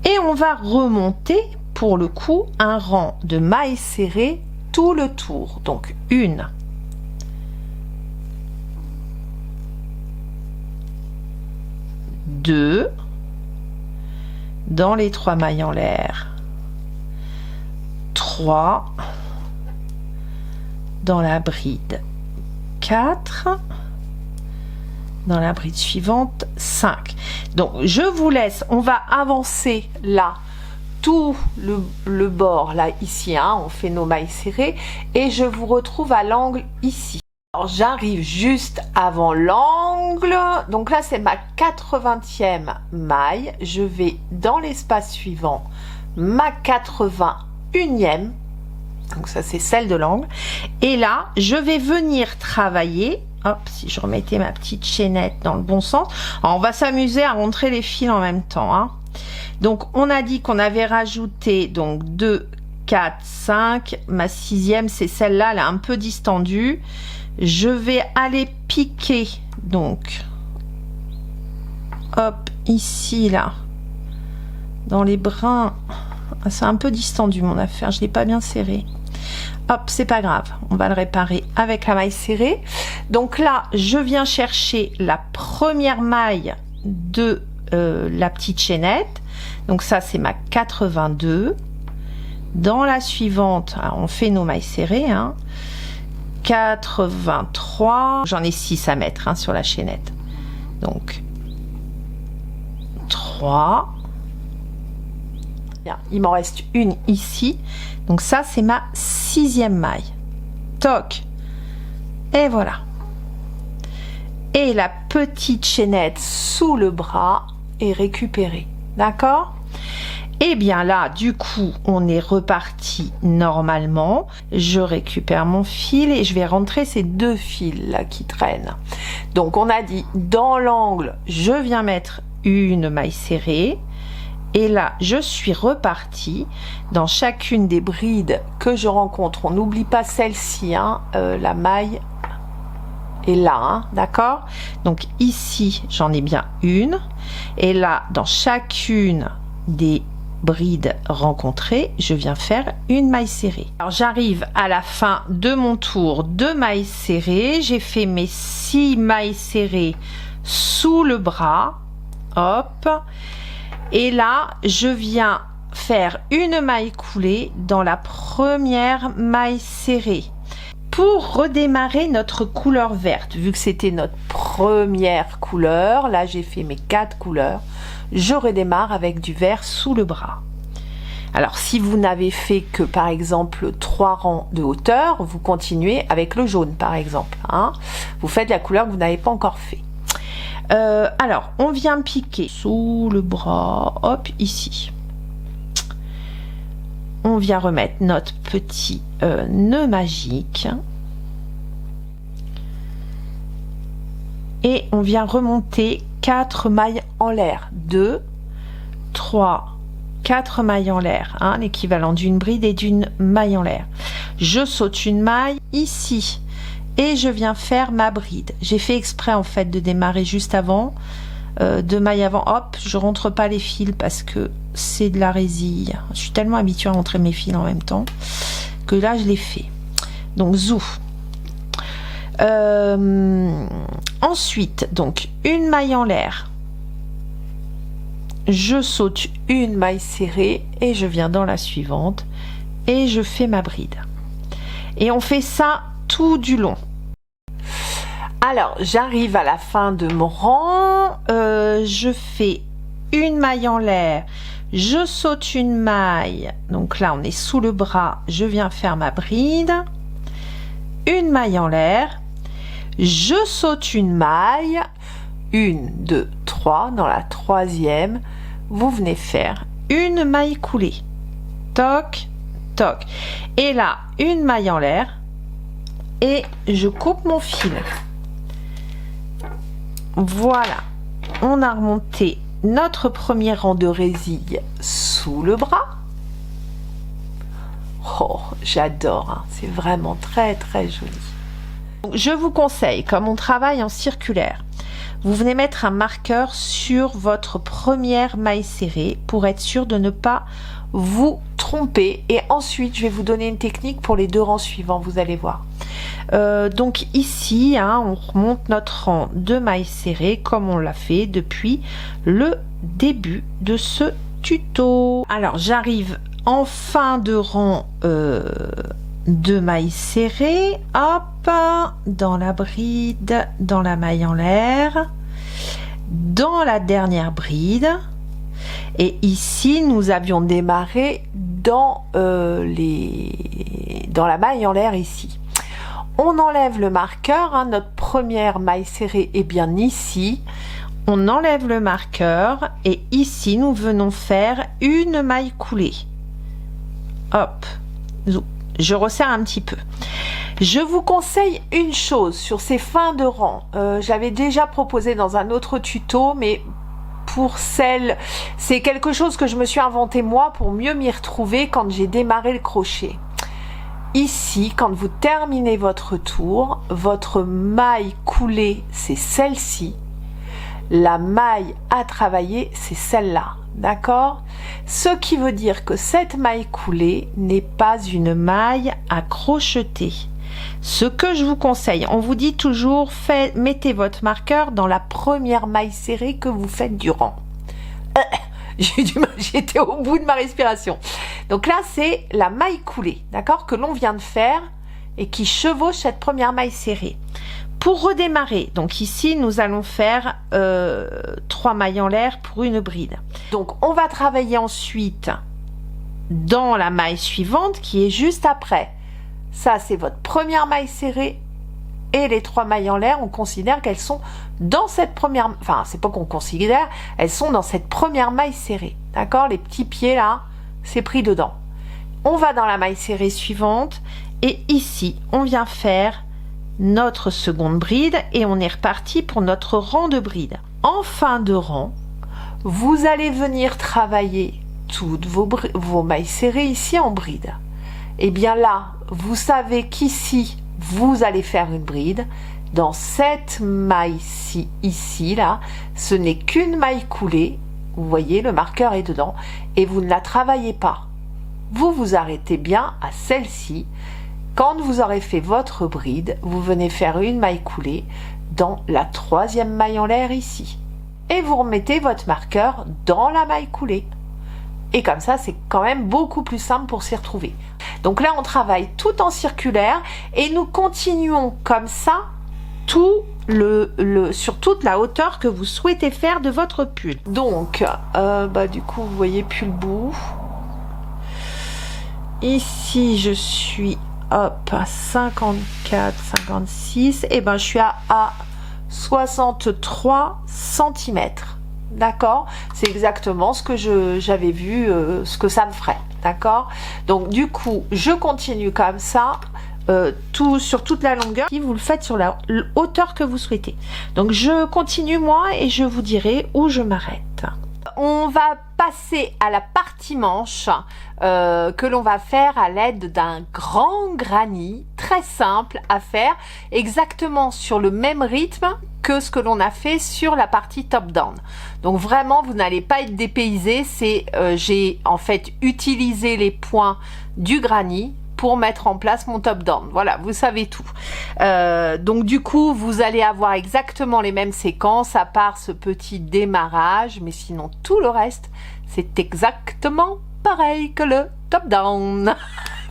Et on va remonter pour le coup un rang de mailles serrées tout le tour. Donc 1, 2, dans les 3 mailles en l'air, 3, dans la bride 4, dans la bride suivante 5. Donc je vous laisse, on va avancer là tout le bord là ici, hein, on fait nos mailles serrées et je vous retrouve à l'angle ici. Alors j'arrive juste avant l'angle, donc là c'est ma 80e maille, je vais dans l'espace suivant ma 81e Donc ça c'est celle de l'angle. Et là, je vais venir travailler. Hop, si je remettais ma petite chaînette dans le bon sens. Alors, on va s'amuser à rentrer les fils en même temps, hein. Donc on a dit qu'on avait rajouté donc 2, 4, 5. Ma sixième, c'est celle-là, elle est un peu distendue. Je vais aller piquer, donc, hop, ici, là, dans les brins. C'est un peu distendu mon affaire, je ne l'ai pas bien serré. Hop, c'est pas grave, on va le réparer avec la maille serrée. Donc là, je viens chercher la première maille de la petite chaînette. Donc ça, c'est ma 82. Dans la suivante, alors on fait nos mailles serrées, hein. 83. J'en ai 6 à mettre, hein, sur la chaînette. Donc 3. Bien, il m'en reste une ici. Donc ça, c'est ma 6e maille. Toc. Et voilà. Et la petite chaînette sous le bras est récupérée. D'accord ? Et bien là, du coup, on est reparti normalement. Je récupère mon fil et je vais rentrer ces 2 fils là qui traînent. Donc on a dit, dans l'angle, je viens mettre une maille serrée. Et là, je suis repartie dans chacune des brides que je rencontre. On n'oublie pas celle-ci, hein, la maille est là, hein, d'accord? Donc ici, j'en ai bien une. Et là, dans chacune des brides rencontrées, je viens faire une maille serrée. Alors j'arrive à la fin de mon tour de mailles serrées. J'ai fait mes 6 mailles serrées sous le bras. Hop. Et là, je viens faire une maille coulée dans la première maille serrée. Pour redémarrer notre couleur verte, vu que c'était notre première couleur, là j'ai fait mes 4 couleurs, je redémarre avec du vert sous le bras. Alors si vous n'avez fait que par exemple 3 rangs de hauteur, vous continuez avec le jaune par exemple, hein. Vous faites la couleur que vous n'avez pas encore fait. Alors on vient piquer sous le bras, hop, ici. On vient remettre notre petit nœud magique. Et on vient remonter 4 mailles en l'air. 2, 3, 4 mailles en l'air, hein, l'équivalent d'une bride et d'une maille en l'air. Je saute une maille ici. Et je viens faire ma bride. J'ai fait exprès en fait de démarrer juste avant, 2 mailles avant. Hop, je rentre pas les fils parce que c'est de la résille. Je suis tellement habituée à rentrer mes fils en même temps que là je l'ai fait. Donc zou. Ensuite, donc une maille en l'air. Je saute une maille serrée et je viens dans la suivante et je fais ma bride. Et on fait ça tout du long. Alors j'arrive à la fin de mon rang, je fais une maille en l'air, je saute une maille, donc là on est sous le bras, je viens faire ma bride, une maille en l'air, je saute une maille, 1, 2, 3, dans la troisième vous venez faire une maille coulée, toc toc, et là une maille en l'air et je coupe mon fil. Voilà, on a remonté notre premier rang de résille sous le bras. Oh, j'adore, hein. C'est vraiment très très joli. Je vous conseille, comme on travaille en circulaire, vous venez mettre un marqueur sur votre première maille serrée pour être sûr de ne pas vous tromper. Et ensuite, je vais vous donner une technique pour les 2 rangs suivants, vous allez voir. Donc ici, hein, on remonte notre rang de mailles serrées comme on l'a fait depuis le début de ce tuto. Alors, j'arrive en fin de rang de mailles serrées, hop, dans la bride, dans la maille en l'air, dans la dernière bride. Et ici, nous avions démarré dans la maille en l'air ici. On enlève le marqueur, hein, notre première maille serrée est bien ici. On enlève le marqueur et ici, nous venons faire une maille coulée. Hop, je resserre un petit peu. Je vous conseille une chose sur ces fins de rang. J'avais déjà proposé dans un autre tuto, mais pour celle, c'est quelque chose que je me suis inventé moi pour mieux m'y retrouver quand j'ai démarré le crochet. Ici, quand vous terminez votre tour, votre maille coulée, c'est celle-ci. La maille à travailler, c'est celle-là. D'accord? Ce qui veut dire que cette maille coulée n'est pas une maille à crocheter. Ce que je vous conseille, on vous dit toujours, mettez votre marqueur dans la première maille serrée que vous faites du rang. J'étais au bout de ma respiration. Donc là, c'est la maille coulée, d'accord, que l'on vient de faire et qui chevauche cette première maille serrée. Pour redémarrer, donc ici, nous allons faire 3 mailles en l'air pour une bride. Donc, on va travailler ensuite dans la maille suivante qui est juste après. Ça, c'est votre première maille serrée et les 3 mailles en l'air, on considère qu'elles sont dans cette première... Enfin, c'est pas qu'on considère, elles sont dans cette première maille serrée. D'accord? Les petits pieds là, c'est pris dedans. On va dans la maille serrée suivante et ici, on vient faire notre seconde bride et on est reparti pour notre rang de bride. En fin de rang, vous allez venir travailler toutes vos mailles serrées ici en bride. Et bien là, vous savez qu'ici, vous allez faire une bride. Dans cette maille-ci, ici, là, ce n'est qu'une maille coulée. Vous voyez, le marqueur est dedans. Et vous ne la travaillez pas. Vous vous arrêtez bien à celle-ci. Quand vous aurez fait votre bride, vous venez faire une maille coulée dans la 3e maille en l'air ici. Et vous remettez votre marqueur dans la maille coulée. Et comme ça, c'est quand même beaucoup plus simple pour s'y retrouver. Donc là, on travaille tout en circulaire et nous continuons comme ça sur toute la hauteur que vous souhaitez faire de votre pull. Donc, du coup, vous voyez plus le bout. Ici, je suis à 54, 56. Et ben, je suis à 63 cm. D'accord? C'est exactement ce que j'avais vu, ce que ça me ferait. D'accord? Donc, du coup, je continue comme ça. Sur toute la longueur, vous le faites sur la hauteur que vous souhaitez. Donc je continue moi et je vous dirai où je m'arrête. On va passer à la partie manche que l'on va faire à l'aide d'un grand granny, très simple à faire, exactement sur le même rythme que ce que l'on a fait sur la partie top down. Donc vraiment, vous n'allez pas être dépaysé. J'ai en fait utilisé les points du granny pour mettre en place mon top down. Voilà, vous savez tout. Donc du coup, vous allez avoir exactement les mêmes séquences à part ce petit démarrage, mais sinon tout le reste, c'est exactement pareil que le top down.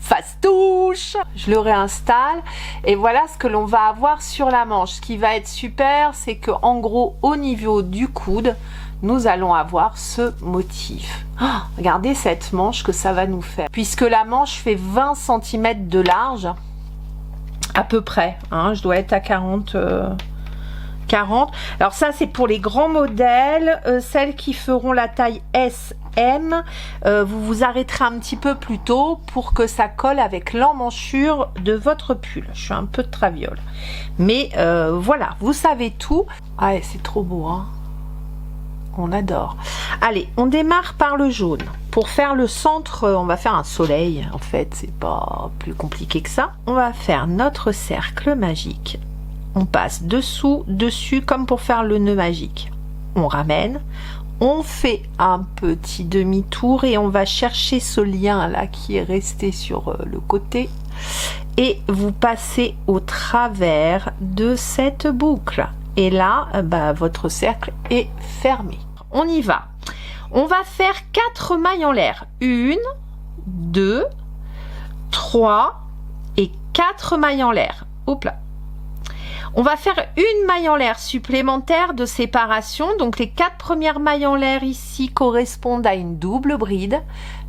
Face touche. Je le réinstalle et voilà ce que l'on va avoir sur la manche. Ce qui va être super, c'est que en gros, au niveau du coude, nous allons avoir ce motif. Oh, regardez cette manche que ça va nous faire. Puisque la manche fait 20 cm de large, à peu près. Hein, je dois être à 40. Alors ça, c'est pour les grands modèles. Celles qui feront la taille S, M, vous vous arrêterez un petit peu plus tôt pour que ça colle avec l'emmanchure de votre pull. Je suis un peu de traviole. Mais voilà, vous savez tout. Ah, c'est trop beau, hein. On adore. Allez, on démarre par le jaune. Pour faire le centre, on va faire un soleil. En fait, c'est pas plus compliqué que ça. On va faire notre cercle magique. On passe dessous, dessus, comme pour faire le nœud magique. On ramène. On fait un petit demi-tour et on va chercher ce lien là qui est resté sur le côté. Et vous passez au travers de cette boucle. Et là, votre cercle est fermé. On y va. On va faire 4 mailles en l'air. 1, 2, 3 et 4 mailles en l'air. Hop là. On va faire une maille en l'air supplémentaire de séparation. Donc les 4 premières mailles en l'air ici correspondent à une double bride.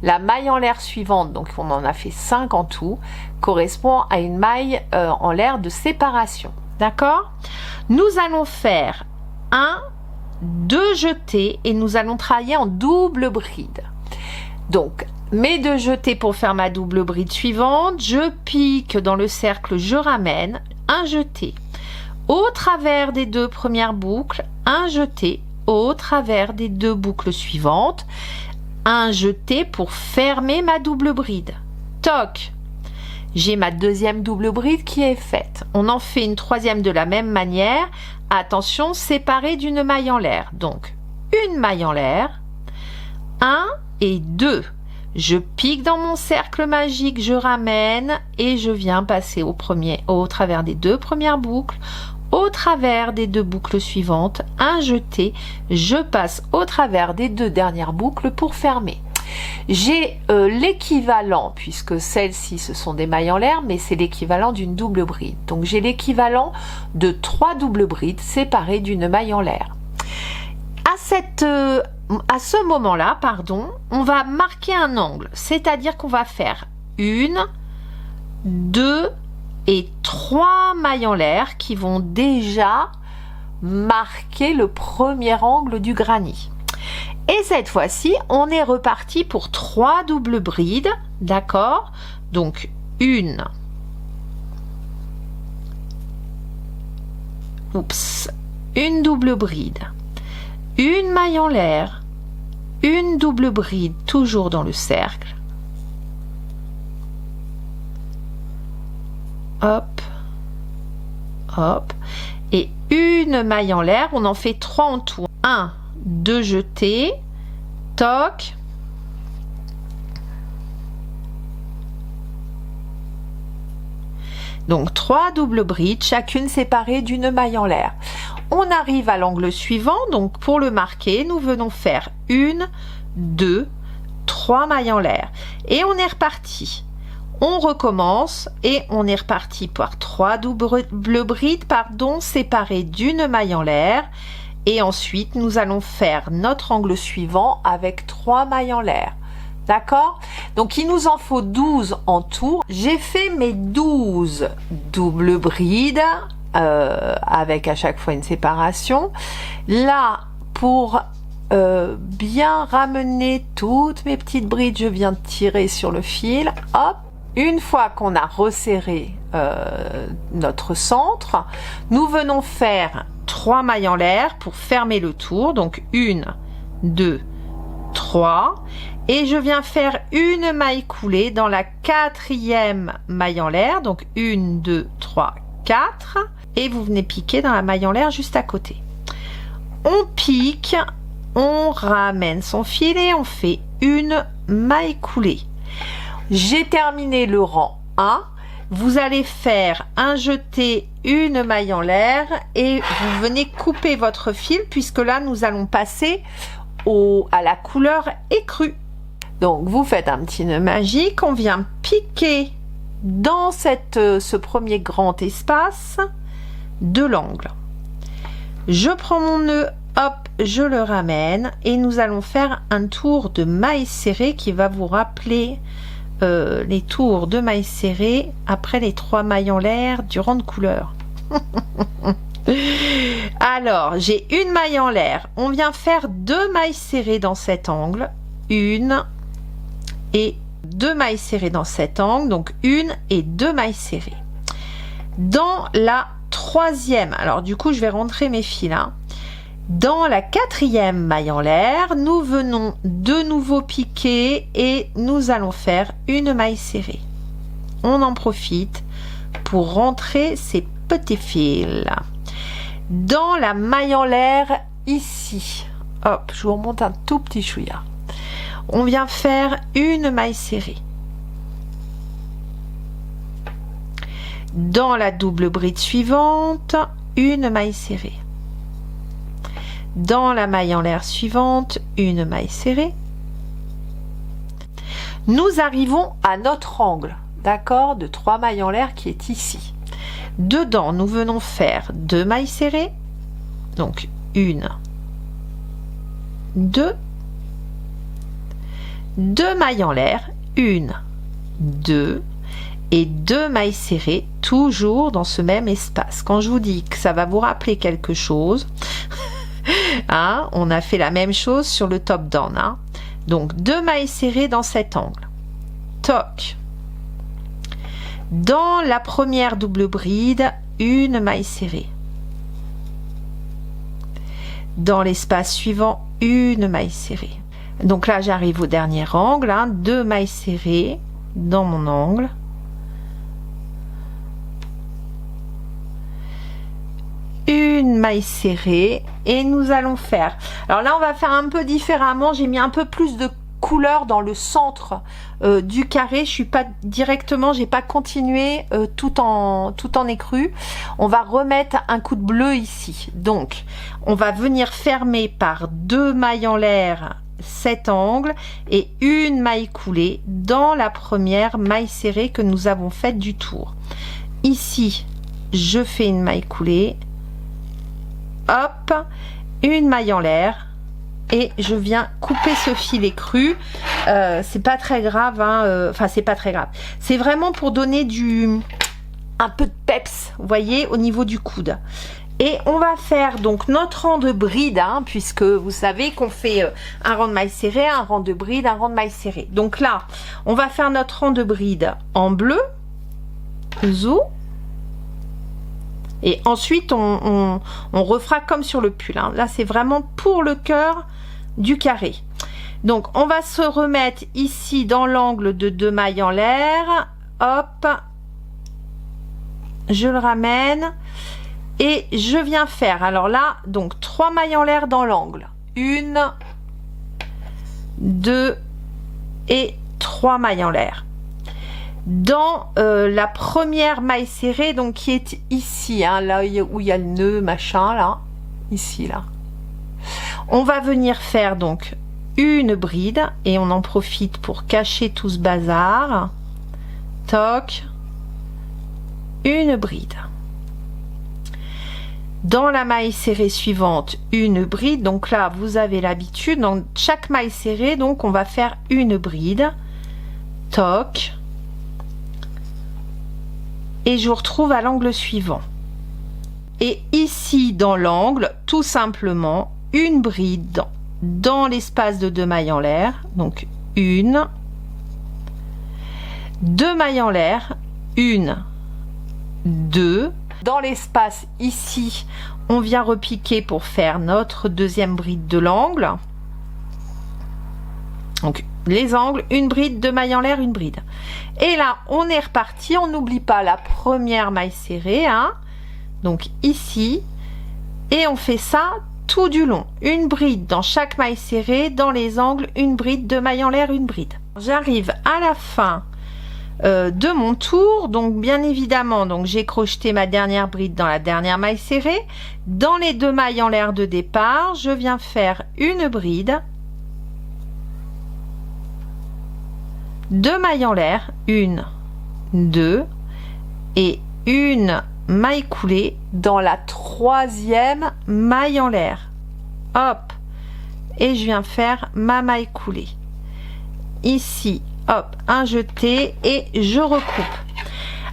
La maille en l'air suivante, donc on en a fait 5 en tout, correspond à une maille en l'air de séparation. D'accord? Nous allons faire 2 jetés et nous allons travailler en double bride. Donc mes 2 jetés pour faire ma double bride suivante. Je pique dans le cercle, je ramène un jeté au travers des 2 premières boucles, un jeté au travers des 2 boucles suivantes, un jeté pour fermer ma double bride. Toc, j'ai ma deuxième double bride qui est faite. On en fait une troisième de la même manière. Attention, séparée d'une maille en l'air. Donc, une maille en l'air, 1 et 2. Je pique dans mon cercle magique, je ramène et je viens passer au travers des 2 premières boucles, au travers des 2 boucles suivantes, un jeté, je passe au travers des 2 dernières boucles pour fermer. J'ai l'équivalent, puisque celles-ci ce sont des mailles en l'air, mais c'est l'équivalent d'une double bride. Donc j'ai l'équivalent de 3 doubles brides séparées d'une maille en l'air. À ce moment-là, on va marquer un angle, c'est-à-dire qu'on va faire 1, 2 et 3 mailles en l'air qui vont déjà marquer le premier angle du granit. Et cette fois-ci, on est reparti pour 3 doubles brides, d'accord? Donc une double bride, une maille en l'air, une double bride toujours dans le cercle, hop, hop, et une maille en l'air. On en fait 3 en tout. 1, 2 jetés, toc, donc 3 doubles brides, chacune séparée d'une maille en l'air. On arrive à l'angle suivant, donc pour le marquer, nous venons faire 1, 2, 3 mailles en l'air. Et on est reparti. On recommence et on est reparti par 3 doubles brides, séparées d'une maille en l'air. Et ensuite, nous allons faire notre angle suivant avec 3 mailles en l'air. D'accord? Donc, il nous en faut 12 en tout. J'ai fait mes 12 doubles brides avec à chaque fois une séparation. Là, pour bien ramener toutes mes petites brides, je viens de tirer sur le fil. Hop! Une fois qu'on a resserré notre centre, nous venons faire 3 mailles en l'air pour fermer le tour. Donc 1, 2, 3. Et je viens faire une maille coulée dans la 4e maille en l'air. Donc 1, 2, 3, 4. Et vous venez piquer dans la maille en l'air juste à côté. On pique, on ramène son fil et on fait une maille coulée. J'ai terminé le rang 1. Vous allez faire un jeté, une maille en l'air et vous venez couper votre fil puisque là nous allons passer à la couleur écrue. Donc vous faites un petit nœud magique, on vient piquer dans ce premier grand espace de l'angle. Je prends mon nœud, hop, je le ramène et nous allons faire un tour de maille serrée qui va vous rappeler les tours de mailles serrées après les 3 mailles en l'air du rang de couleur. Alors, j'ai une maille en l'air. On vient faire 2 mailles serrées dans cet angle. 1 et 2 mailles serrées dans cet angle. Donc, 1 et 2 mailles serrées. Dans la 3e, alors du coup, je vais rentrer mes fils. Dans la 4e maille en l'air, nous venons de nouveau piquer et nous allons faire une maille serrée. On en profite pour rentrer ces petits fils. Dans la maille en l'air, ici, hop, je vous remonte un tout petit chouïa. On vient faire une maille serrée. Dans la double bride suivante, une maille serrée. Dans la maille en l'air suivante, une maille serrée. Nous arrivons à notre angle, d'accord, de 3 mailles en l'air qui est ici. Dedans, nous venons faire 2 mailles serrées. Donc, 1, 2, 2 mailles en l'air, 1, 2 et 2 mailles serrées, toujours dans ce même espace. Quand je vous dis que ça va vous rappeler quelque chose, on a fait la même chose sur le top down. Donc 2 mailles serrées dans cet angle. Toc. Dans la première double bride, une maille serrée. Dans l'espace suivant, une maille serrée. Donc là, j'arrive au dernier angle, 2 mailles serrées dans mon angle. Une maille serrée et nous allons faire, alors là on va faire un peu différemment, j'ai mis un peu plus de couleur dans le centre du carré, je suis pas directement, j'ai pas continué tout en écru. On va remettre un coup de bleu ici, donc on va venir fermer par 2 mailles en l'air cet angle et une maille coulée dans la première maille serrée que nous avons faite du tour. Ici je fais une maille coulée, hop, une maille en l'air et je viens couper ce filet cru. C'est pas très grave, enfin c'est pas très grave, c'est vraiment pour donner un peu de peps, vous voyez, au niveau du coude. Et on va faire donc notre rang de bride, puisque vous savez qu'on fait un rang de maille serrée, un rang de bride, un rang de maille serrée. Donc là on va faire notre rang de bride en bleu, zou. Et ensuite, on refera comme sur le pull. Là, c'est vraiment pour le cœur du carré. Donc, on va se remettre ici dans l'angle de 2 mailles en l'air. Hop. Je le ramène. Et je viens faire, alors là, donc 3 mailles en l'air dans l'angle. 1, 2 et 3 mailles en l'air. Dans la première maille serrée, donc qui est ici, là où il y a le nœud machin, là, ici, là, on va venir faire donc une bride et on en profite pour cacher tout ce bazar. Toc, une bride. Dans la maille serrée suivante, une bride. Donc là, vous avez l'habitude, dans chaque maille serrée, donc on va faire une bride. Toc. Et je vous retrouve à l'angle suivant. Et ici, dans l'angle, tout simplement, une bride dans l'espace de 2 mailles en l'air. Donc, 1, 2 mailles en l'air, 1, 2. Dans l'espace ici, on vient repiquer pour faire notre deuxième bride de l'angle. Donc, les angles, une bride, 2 mailles en l'air, une bride. Et là, on est reparti. On n'oublie pas la première maille serrée, donc ici. Et on fait ça tout du long. Une bride dans chaque maille serrée, dans les angles, une bride, 2 mailles en l'air, une bride. J'arrive à la fin de mon tour. Donc, bien évidemment, donc j'ai crocheté ma dernière bride dans la dernière maille serrée. Dans les 2 mailles en l'air de départ, je viens faire une bride. 2 mailles en l'air, 1, 2 et une maille coulée dans la troisième maille en l'air. Hop, et je viens faire ma maille coulée. Ici, hop, un jeté et je recoupe.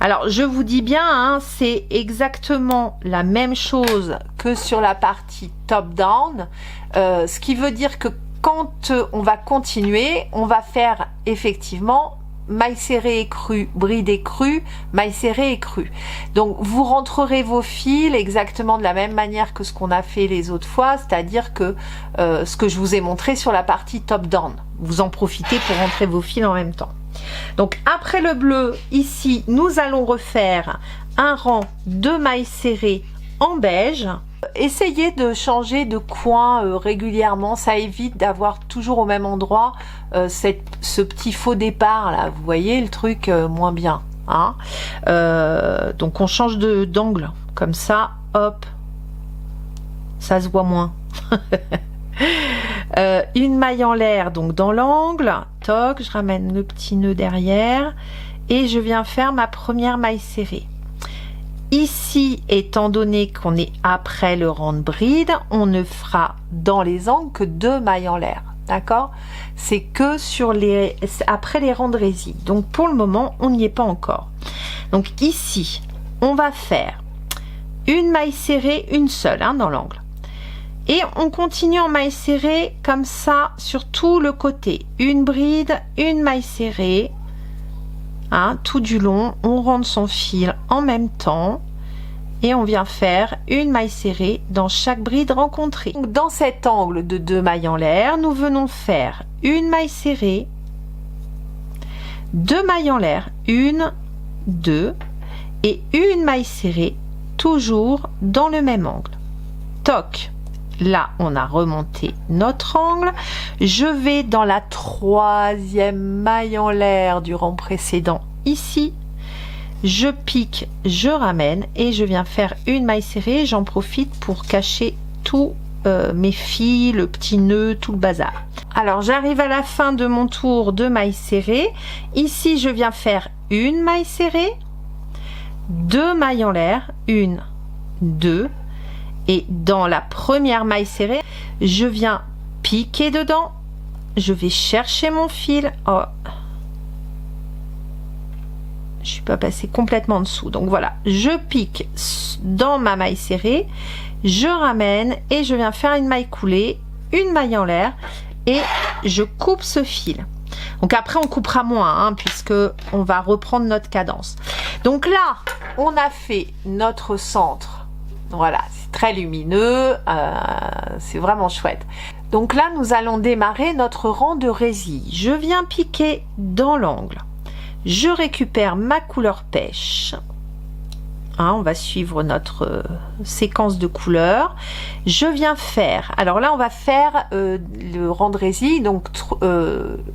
Alors, je vous dis bien, c'est exactement la même chose que sur la partie top-down, ce qui veut dire que quand on va continuer, on va faire effectivement maille serrée et crue, bride et crue, maille serrée et crue. Donc vous rentrerez vos fils exactement de la même manière que ce qu'on a fait les autres fois, c'est-à-dire que ce que je vous ai montré sur la partie top down. Vous en profitez pour rentrer vos fils en même temps. Donc après le bleu, ici, nous allons refaire un rang de mailles serrées en beige. Essayez de changer de coin régulièrement, ça évite d'avoir toujours au même endroit ce petit faux départ là, vous voyez le truc moins bien, donc on change d'angle, comme ça, hop, ça se voit moins. Une maille en l'air, donc dans l'angle, toc, je ramène le petit nœud derrière et je viens faire ma première maille serrée. Ici, étant donné qu'on est après le rang de bride, on ne fera dans les angles que 2 mailles en l'air, d'accord? C'est que sur après les rangs de résille. Donc pour le moment, on n'y est pas encore. Donc ici, on va faire une maille serrée, une seule dans l'angle. Et on continue en maille serrée comme ça sur tout le côté. Une bride, une maille serrée, hein, tout du long. On rentre son fil en même temps et on vient faire une maille serrée dans chaque bride rencontrée. Donc, dans cet angle de 2 mailles en l'air, nous venons faire une maille serrée, 2 mailles en l'air, 1, 2 et une maille serrée, toujours dans le même angle. Toc. Là, on a remonté notre angle. Je vais dans la 3e maille en l'air du rang précédent ici. Je pique, je ramène et je viens faire une maille serrée. J'en profite pour cacher tous mes fils, le petit nœud, tout le bazar. Alors, j'arrive à la fin de mon tour de maille serrée. Ici, je viens faire une maille serrée, 2 mailles en l'air, 1, 2. Et dans la première maille serrée, je viens piquer dedans. Je vais chercher mon fil. Oh. Je suis pas passée complètement en dessous. Donc voilà, je pique dans ma maille serrée. Je ramène et je viens faire une maille coulée, une maille en l'air et je coupe ce fil. Donc après, on coupera moins, hein, puisque on va reprendre notre cadence. Donc là, on a fait notre centre. Voilà, c'est très lumineux, c'est vraiment chouette. Donc là, nous allons démarrer notre rang de résille. Je viens piquer dans l'angle. Je récupère ma couleur pêche. Hein, on va suivre notre séquence de couleurs. Je viens faire, alors là, on va faire le rang de résille, donc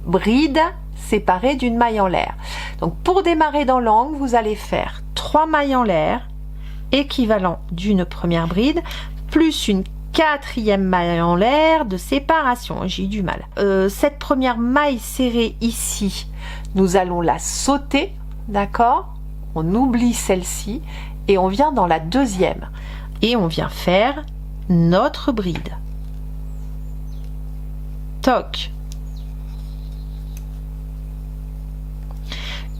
bride séparée d'une maille en l'air. Donc pour démarrer dans l'angle, vous allez faire 3 mailles en l'air, équivalent d'une première bride, plus une 4e maille en l'air de séparation. J'ai eu du mal. Cette première maille serrée ici, nous allons la sauter, d'accord? On oublie celle-ci et on vient dans la 2e et on vient faire notre bride. Toc.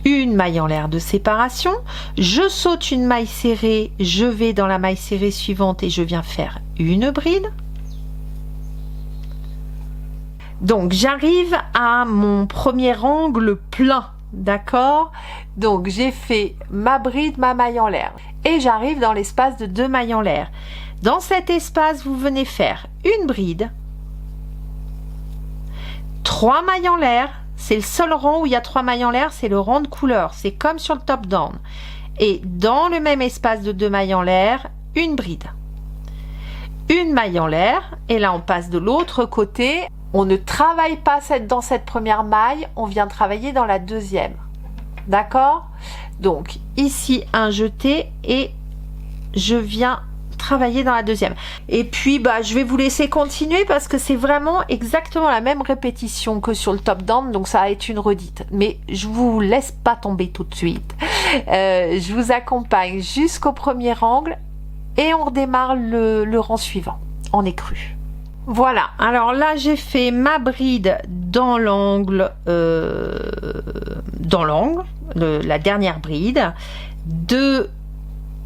Une maille en l'air de séparation, je saute une maille serrée, je vais dans la maille serrée suivante et je viens faire une bride. Donc j'arrive à mon premier angle plein, d'accord? Donc j'ai fait ma bride, ma maille en l'air et j'arrive dans l'espace de 2 mailles en l'air. Dans cet espace, vous venez faire une bride, 3 mailles en l'air. C'est le seul rang où il y a 3 mailles en l'air, c'est le rang de couleur. C'est comme sur le top down. Et dans le même espace de 2 mailles en l'air, une bride. Une maille en l'air. Et là, on passe de l'autre côté. On ne travaille pas dans cette première maille. On vient travailler dans la 2e. D'accord? Donc, ici, un jeté. Et je viens travailler dans la 2e. Et puis je vais vous laisser continuer parce que c'est vraiment exactement la même répétition que sur le top down, donc ça va être une redite, mais je vous laisse pas tomber tout de suite. Je vous accompagne jusqu'au premier angle et on redémarre le rang suivant en écru. Voilà, alors là j'ai fait ma bride dans l'angle, la dernière bride,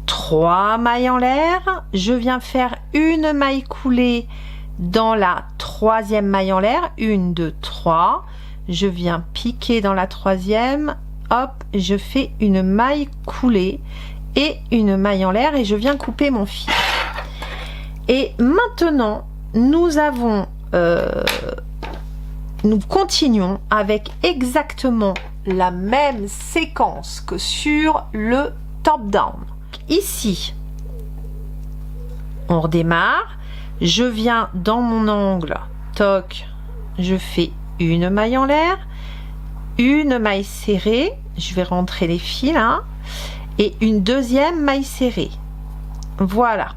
3 mailles en l'air, je viens faire une maille coulée dans la 3e maille en l'air, 1, 2, 3, je viens piquer dans la 3e, hop, je fais une maille coulée et une maille en l'air et je viens couper mon fil. Et maintenant, nous continuons avec exactement la même séquence que sur le top down. Ici, on redémarre, je viens dans mon angle, toc, je fais une maille en l'air, une maille serrée, je vais rentrer les fils, hein, et une 2e maille serrée. Voilà.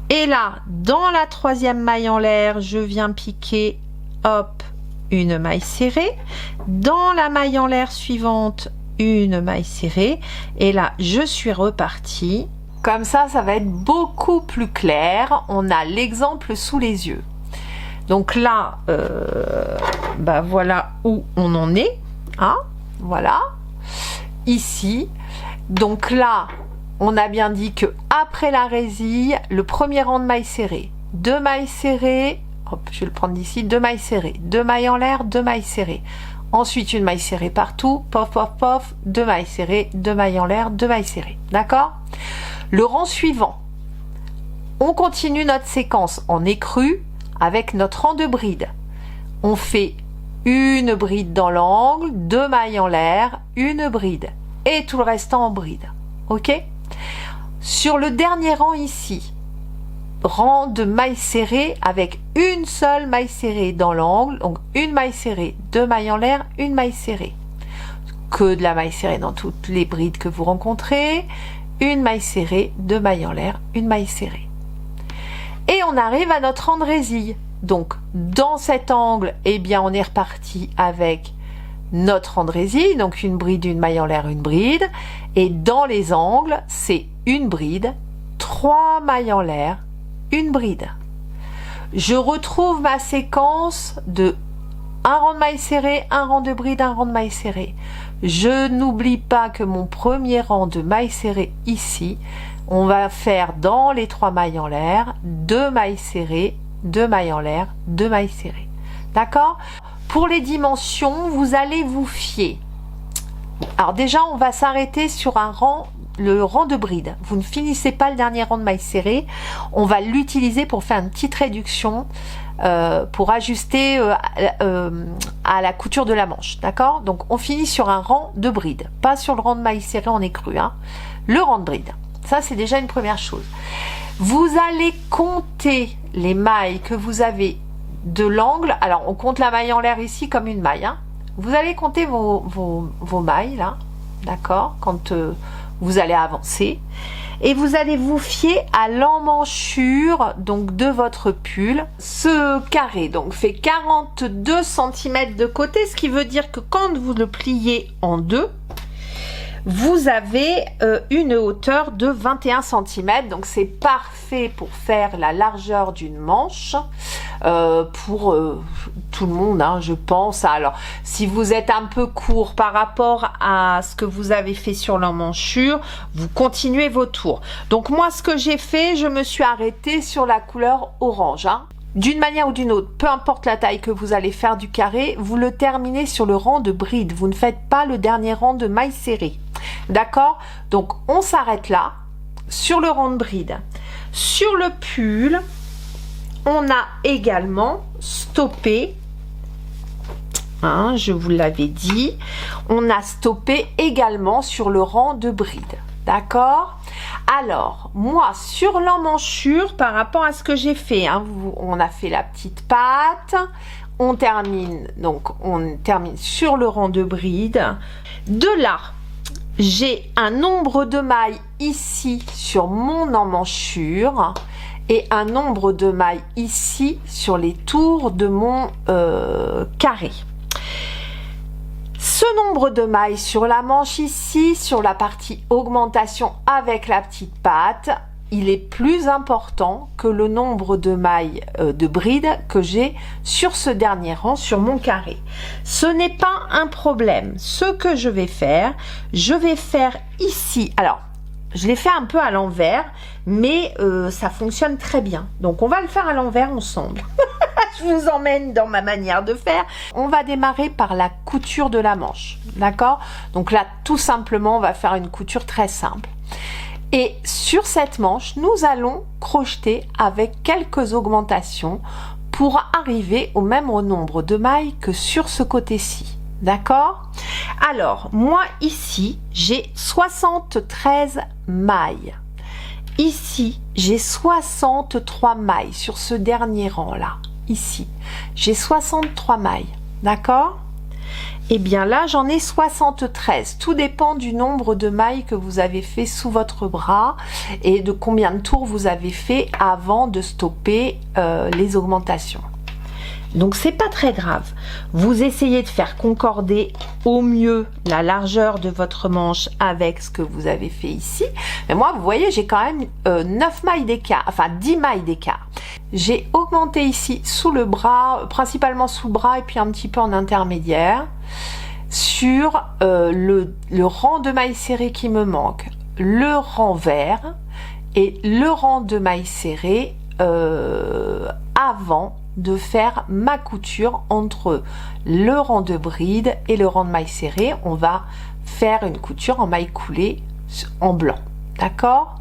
Et là, dans la 3e maille en l'air, je viens piquer, hop, une maille serrée. Dans la maille en l'air suivante, une maille serrée et là je suis repartie. Comme ça va être beaucoup plus clair. On a l'exemple sous les yeux. Donc là voilà où on en est, hein, voilà ici. Donc là on a bien dit que après la résille, le premier rang de mailles serrées, 2 mailles serrées, hop, je vais le prendre d'ici, 2 mailles serrées, 2 mailles en l'air, 2 mailles serrées. Ensuite, une maille serrée partout, pof, pof, pof, 2 mailles serrées, 2 mailles en l'air, 2 mailles serrées. D'accord? Le rang suivant, on continue notre séquence en écrue avec notre rang de bride. On fait une bride dans l'angle, 2 mailles en l'air, une bride et tout le restant en bride. Ok? Sur le dernier rang ici, rang de mailles serrées avec une seule maille serrée dans l'angle, donc une maille serrée, 2 mailles en l'air, une maille serrée. Que de la maille serrée dans toutes les brides que vous rencontrez, une maille serrée, 2 mailles en l'air, une maille serrée. Et on arrive à notre rang de résille. Donc dans cet angle, eh bien on est reparti avec notre rang de résille, donc une bride, une maille en l'air, une bride. Et dans les angles, c'est une bride, 3 mailles en l'air, une bride. Je retrouve ma séquence de un rang de mailles serrées, un rang de bride, un rang de mailles serrées. Je n'oublie pas que mon premier rang de mailles serrées ici, on va faire dans les 3 mailles en l'air, 2 mailles serrées, 2 mailles en l'air, 2 mailles serrées. D'accord? Pour les dimensions, vous allez vous fier. Alors déjà, on va s'arrêter sur un rang, le rang de bride. Vous ne finissez pas le dernier rang de mailles serrées. On va l'utiliser pour faire une petite réduction, pour ajuster à la couture de la manche. D'accord? Donc on finit sur un rang de bride, pas sur le rang de mailles serrées en écrue. Hein. Le rang de bride. Ça, c'est déjà une première chose. Vous allez compter les mailles que vous avez de l'angle. Alors, on compte la maille en l'air ici comme une maille. Hein. Vous allez compter vos mailles, là, d'accord, quand vous allez avancer. Et vous allez vous fier à l'emmanchure donc, de votre pull. Ce carré donc, fait 42 cm de côté, ce qui veut dire que quand vous le pliez en deux, vous avez une hauteur de 21 cm, donc c'est parfait pour faire la largeur d'une manche pour tout le monde, hein, je pense. Alors, si vous êtes un peu court par rapport à ce que vous avez fait sur l'emmanchure, vous continuez vos tours. Donc moi, ce que j'ai fait, je me suis arrêtée sur la couleur orange. Hein. D'une manière ou d'une autre, peu importe la taille que vous allez faire du carré, vous le terminez sur le rang de bride. Vous ne faites pas le dernier rang de mailles serrées. D'accord? Donc, on s'arrête là, sur le rang de bride. Sur le pull, on a également stoppé, hein, je vous l'avais dit, on a stoppé également sur le rang de bride. D'accord? Alors, moi, sur l'emmanchure, par rapport à ce que j'ai fait, hein, on a fait la petite patte, on termine sur le rang de bride. De là, j'ai un nombre de mailles ici sur mon emmanchure et un nombre de mailles ici sur les tours de mon carré. Ce nombre de mailles sur la manche ici, sur la partie augmentation avec la petite patte, il est plus important que le nombre de mailles de bride que j'ai sur ce dernier rang, sur mon carré. Ce n'est pas un problème. Ce que je vais faire ici. Alors, je l'ai fait un peu à l'envers, mais ça fonctionne très bien. Donc, on va le faire à l'envers ensemble. Je vous emmène dans ma manière de faire. On va démarrer par la couture de la manche. D'accord? Donc là, tout simplement, on va faire une couture très simple. Et sur cette manche, nous allons crocheter avec quelques augmentations pour arriver au même nombre de mailles que sur ce côté-ci. D'accord? Alors, moi ici, j'ai 73 mailles. Ici, j'ai 63 mailles sur ce dernier rang-là. Ici, j'ai 63 mailles. D'accord? Et bien là, j'en ai 73. Tout dépend du nombre de mailles que vous avez fait sous votre bras et de combien de tours vous avez fait avant de stopper les augmentations. Donc, c'est pas très grave. Vous essayez de faire concorder au mieux la largeur de votre manche avec ce que vous avez fait ici. Mais moi, vous voyez, j'ai quand même 9 mailles d'écart, enfin 10 mailles d'écart. J'ai augmenté ici sous le bras, principalement sous le bras et puis un petit peu en intermédiaire, sur le rang de mailles serrées qui me manque, le rang vert et le rang de mailles serrées avant de faire ma couture entre le rang de bride et le rang de mailles serrées. On va faire une couture en mailles coulées en blanc, d'accord?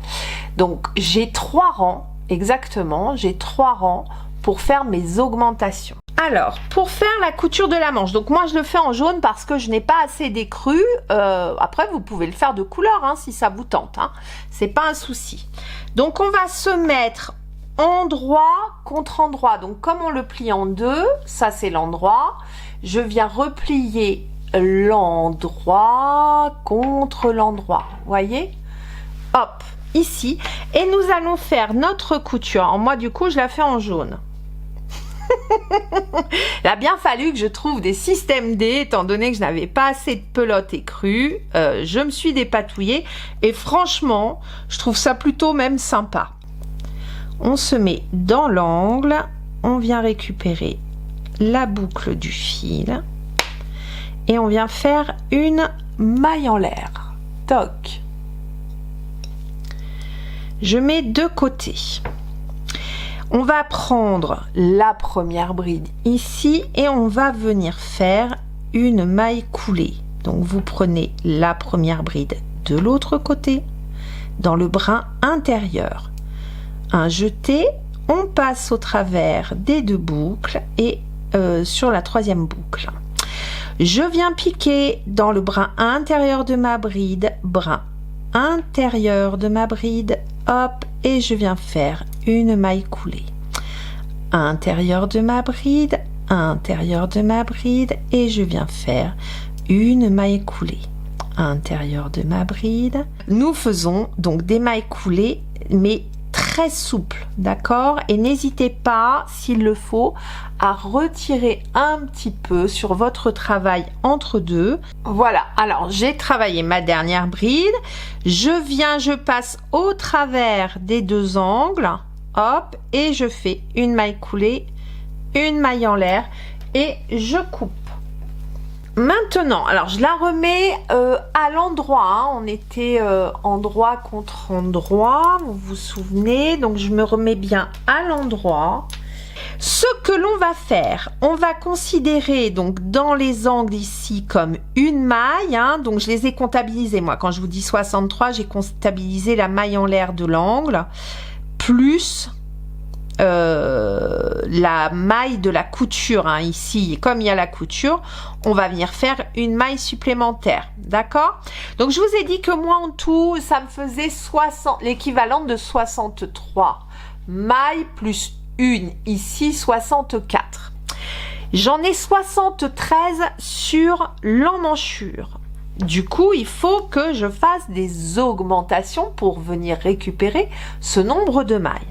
Donc j'ai 3 rangs, exactement, j'ai 3 rangs pour faire mes augmentations. Alors, pour faire la couture de la manche, donc moi je le fais en jaune parce que je n'ai pas assez d'écru. Après, vous pouvez le faire de couleur hein, si ça vous tente, hein. C'est pas un souci. Donc, on va se mettre endroit contre endroit. Donc, comme on le plie en deux, ça c'est l'endroit. Je viens replier l'endroit contre l'endroit. Voyez? Hop, ici. Et nous allons faire notre couture. Alors, moi, du coup, je la fais en jaune. Il a bien fallu que je trouve des systèmes D, étant donné que je n'avais pas assez de pelote écrue. Je me suis dépatouillée et franchement, je trouve ça plutôt même sympa. On se met dans l'angle, on vient récupérer la boucle du fil et on vient faire une maille en l'air. Toc. Je mets de côté. On va prendre la première bride ici et on va venir faire une maille coulée. Donc vous prenez la première bride de l'autre côté, dans le brin intérieur. Un jeté, on passe au travers des 2 boucles et sur la 3e boucle. Je viens piquer dans le brin intérieur de ma bride, brin intérieur de ma bride, hop, et je viens faire une maille coulée. Intérieur de ma bride, intérieur de ma bride, et je viens faire une maille coulée. Intérieur de ma bride. Nous faisons donc des mailles coulées, mais très souples, d'accord? Et n'hésitez pas, s'il le faut, à retirer un petit peu sur votre travail entre deux. Voilà, alors j'ai travaillé ma dernière bride. Je passe au travers des 2 angles, hop, et je fais une maille coulée, une maille en l'air et je coupe. Maintenant, alors je la remets à l'endroit, hein. On était endroit contre endroit, vous vous souvenez, donc je me remets bien à l'endroit. Ce que l'on va faire, on va considérer donc dans les angles ici comme une maille, hein. Donc je les ai comptabilisés, moi quand je vous dis 63, j'ai comptabilisé la maille en l'air de l'angle, plus la maille de la couture, hein, ici, comme il y a la couture, on va venir faire une maille supplémentaire, d'accord? Donc je vous ai dit que moi en tout, ça me faisait l'équivalent de 63 mailles plus une, ici 64. J'en ai 73 sur l'emmanchure. Du coup, il faut que je fasse des augmentations pour venir récupérer ce nombre de mailles.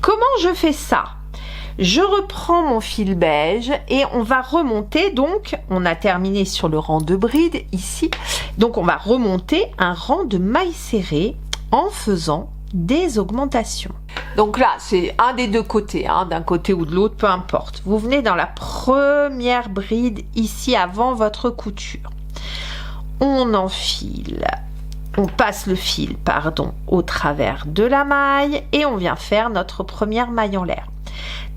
Comment je fais ça? Je reprends mon fil beige et on va remonter, donc on a terminé sur le rang de bride ici, donc on va remonter un rang de mailles serrées en faisant des augmentations. Donc là, c'est un des 2 côtés, hein, d'un côté ou de l'autre, peu importe. Vous venez dans la première bride ici avant votre couture. On enfile. On passe le fil, pardon, au travers de la maille et on vient faire notre première maille en l'air.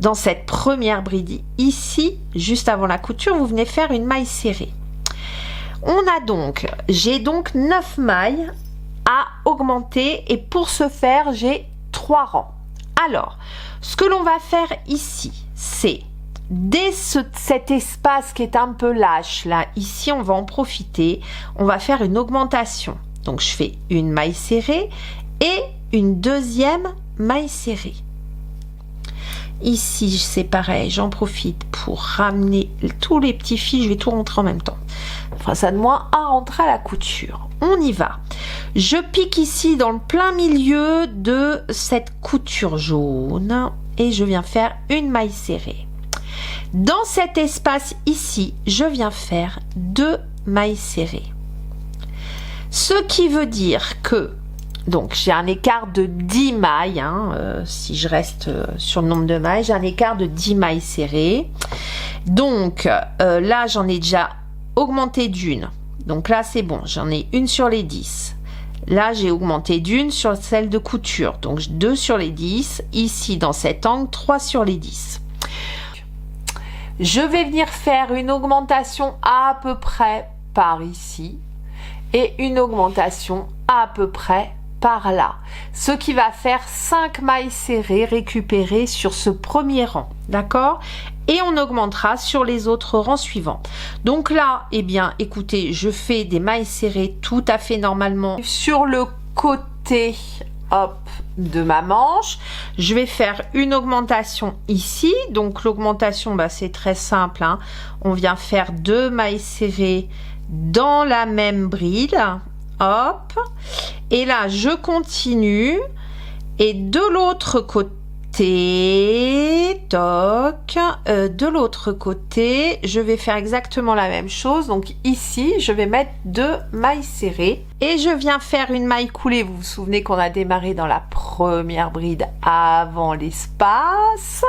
Dans cette première bride ici, juste avant la couture, vous venez faire une maille serrée. J'ai donc 9 mailles à augmenter et pour ce faire, j'ai 3 rangs. Alors, ce que l'on va faire ici, c'est dès cet espace qui est un peu lâche, là, ici, on va en profiter, on va faire une augmentation. Donc, je fais une maille serrée et une 2e maille serrée. Ici, c'est pareil, j'en profite pour ramener tous les petits fils, je vais tout rentrer en même temps. Enfin, ça de moins à rentrer à la couture. On y va. Je pique ici dans le plein milieu de cette couture jaune et je viens faire une maille serrée. Dans cet espace ici, je viens faire 2 mailles serrées. Ce qui veut dire que donc j'ai un écart de 10 mailles, hein, si je reste sur le nombre de mailles, j'ai un écart de 10 mailles serrées. Donc là, j'en ai déjà augmenté d'une. Donc là, c'est bon, j'en ai une sur les 10. Là, j'ai augmenté d'une sur celle de couture. Donc 2 sur les 10. Ici, dans cet angle, 3 sur les 10. Je vais venir faire une augmentation à peu près par ici et une augmentation à peu près par là, ce qui va faire 5 mailles serrées récupérées sur ce premier rang, d'accord? Et on augmentera sur les autres rangs suivants. Donc là, eh bien, écoutez, je fais des mailles serrées tout à fait normalement sur le côté, hop, de ma manche. Je vais faire une augmentation ici. Donc l'augmentation, bah, c'est très simple, hein. On vient faire 2 mailles serrées dans la même bride, hop, et là je continue, et de l'autre côté, toc, de l'autre côté je vais faire exactement la même chose. Donc ici je vais mettre 2 mailles serrées et je viens faire une maille coulée. Vous vous souvenez qu'on a démarré dans la première bride avant l'espace,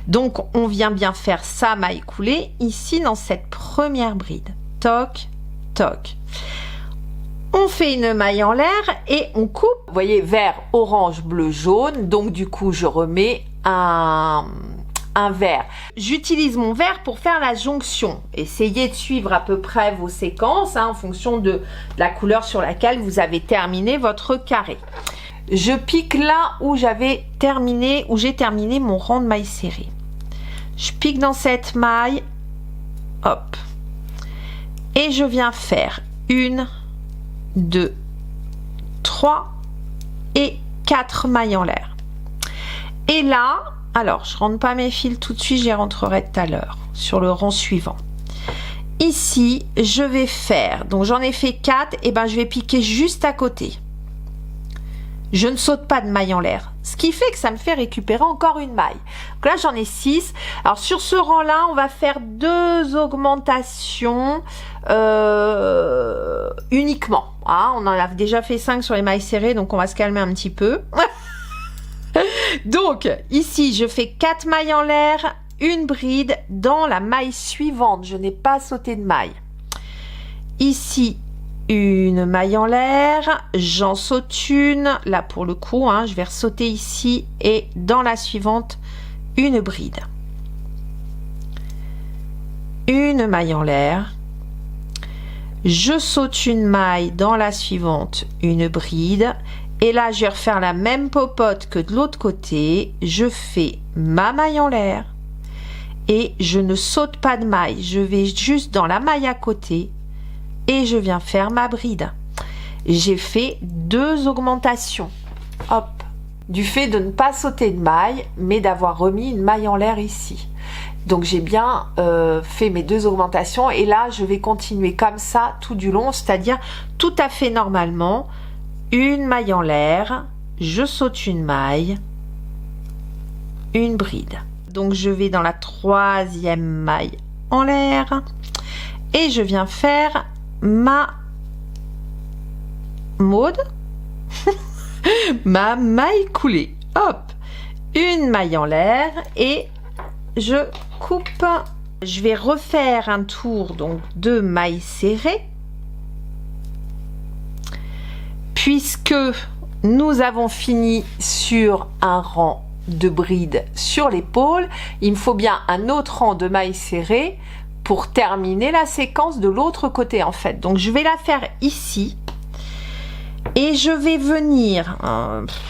donc on vient bien faire sa maille coulée ici dans cette première bride, toc toc. On fait une maille en l'air et on coupe. Vous voyez, vert, orange, bleu, jaune. Donc du coup, je remets un vert. J'utilise mon vert pour faire la jonction. Essayez de suivre à peu près vos séquences, hein, en fonction de la couleur sur laquelle vous avez terminé votre carré. Je pique là où j'ai terminé mon rang de mailles serrées. Je pique dans cette maille, hop. Et je viens faire 1, 2, 3 et 4 mailles en l'air. Et là, alors je rentre pas mes fils tout de suite, j'y rentrerai tout à l'heure sur le rang suivant. Ici, je vais faire, donc j'en ai fait 4, et ben je vais piquer juste à côté. Je ne saute pas de maille en l'air, ce qui fait que ça me fait récupérer encore une maille. Donc là, j'en ai 6. Alors sur ce rang-là, on va faire 2 augmentations uniquement. Hein, on en a déjà fait 5 sur les mailles serrées, donc on va se calmer un petit peu. Donc ici, je fais 4 mailles en l'air, une bride dans la maille suivante. Je n'ai pas sauté de maille. Ici, une maille en l'air, j'en saute une, là pour le coup, hein, je vais ressauter ici et dans la suivante, une bride. Une maille en l'air, je saute une maille dans la suivante, une bride, et là je vais refaire la même popote que de l'autre côté, je fais ma maille en l'air et je ne saute pas de maille, je vais juste dans la maille à côté et je viens faire ma bride. J'ai fait 2 augmentations, hop, du fait de ne pas sauter de maille mais d'avoir remis une maille en l'air ici. Donc j'ai bien fait mes 2 augmentations et là je vais continuer comme ça tout du long, c'est-à-dire tout à fait normalement, une maille en l'air, je saute une maille, une bride. Donc je vais dans la 3e maille en l'air et je viens faire ma maude, ma maille coulée, hop, une maille en l'air et je coupe. Je vais refaire un tour donc de mailles serrées puisque nous avons fini sur un rang de bride sur l'épaule. Il me faut bien un autre rang de mailles serrées pour terminer la séquence de l'autre côté en fait. Donc je vais la faire ici et je vais venir,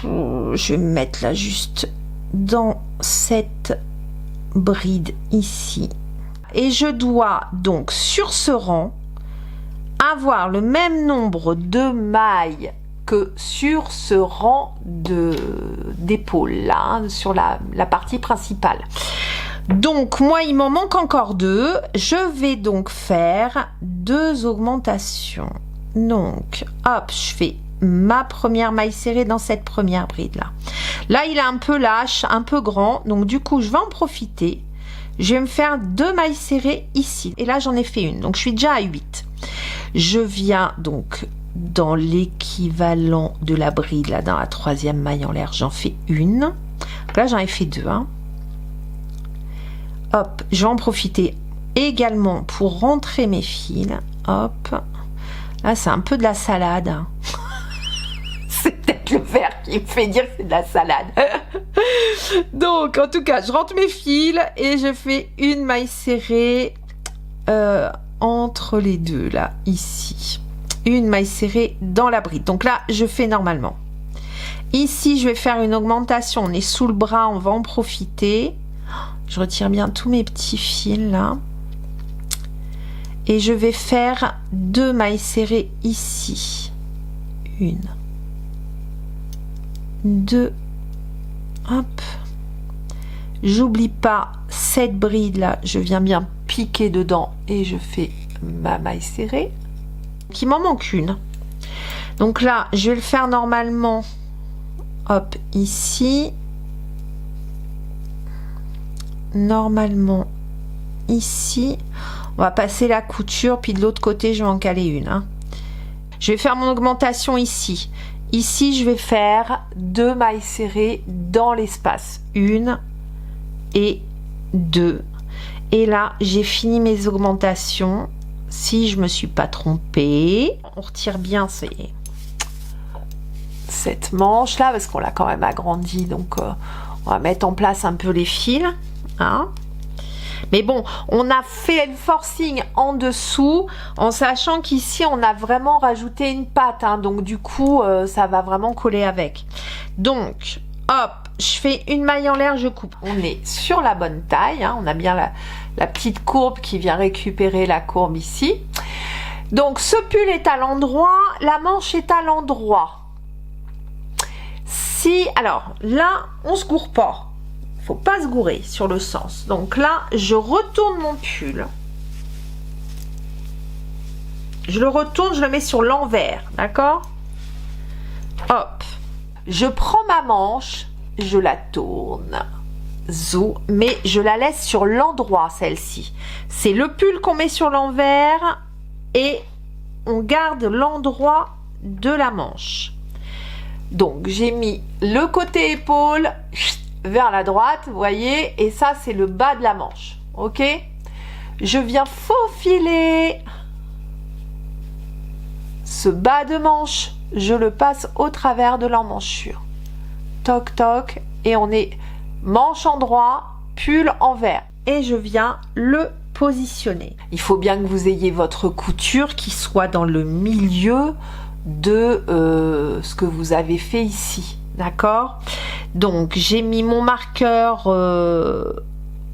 je vais me mettre là juste dans cette bride ici et je dois donc sur ce rang avoir le même nombre de mailles que sur ce rang d'épaule là, hein, sur la partie principale. Donc moi il m'en manque encore 2, je vais donc faire 2 augmentations. Donc hop, je fais ma première maille serrée dans cette première bride là. Là il est un peu lâche, un peu grand, donc du coup je vais en profiter. Je vais me faire 2 mailles serrées ici et là j'en ai fait une, donc je suis déjà à 8. Je viens donc dans l'équivalent de la bride là, dans la 3e maille en l'air, j'en fais une. Là j'en ai fait 2, hein. Hop, je vais en profiter également pour rentrer mes fils. Hop, là c'est un peu de la salade. qui me fait dire que c'est de la salade. Donc, en tout cas, je rentre mes fils et je fais une maille serrée entre les deux, là, ici. Une maille serrée dans la bride. Donc là, je fais normalement. Ici, je vais faire une augmentation. On est sous le bras, on va en profiter. Je retire bien tous mes petits fils, là. Et je vais faire 2 mailles serrées ici. 1, 2, hop. J'oublie pas cette bride là, je viens bien piquer dedans et je fais ma maille serrée. Il m'en manque une. Donc là, je vais le faire normalement, hop, ici. Normalement, ici. On va passer la couture, puis de l'autre côté, je vais en caler une. Hein. Je vais faire mon augmentation ici. Ici, je vais faire 2 mailles serrées dans l'espace. 1 et 2. Et là, j'ai fini mes augmentations. Si je me suis pas trompée, on retire bien cette manche là, parce qu'on l'a quand même agrandi. Donc, on va mettre en place un peu les fils. Hein. Mais bon, on a fait le forcing en dessous, en sachant qu'ici, on a vraiment rajouté une patte. Hein, donc, du coup, ça va vraiment coller avec. Donc, hop, je fais une maille en l'air, je coupe. On est sur la bonne taille. Hein, on a bien la petite courbe qui vient récupérer la courbe ici. Donc, ce pull est à l'endroit, la manche est à l'endroit. Si, alors, là, on se gourre pas. Faut pas se gourer sur le sens. Donc là, je retourne mon pull. Je le retourne, je le mets sur l'envers, d'accord? Hop. Je prends ma manche, je la tourne. Zou, mais je la laisse sur l'endroit, celle-ci. C'est le pull qu'on met sur l'envers et on garde l'endroit de la manche. Donc, j'ai mis le côté épaule vers la droite, vous voyez, et ça c'est le bas de la manche, ok? Je viens faufiler ce bas de manche, je le passe au travers de l'emmanchure, toc toc, et on est manche en droit, pull envers, et je viens le positionner. Il faut bien que vous ayez votre couture qui soit dans le milieu de ce que vous avez fait ici. D'accord? Donc, j'ai mis mon marqueur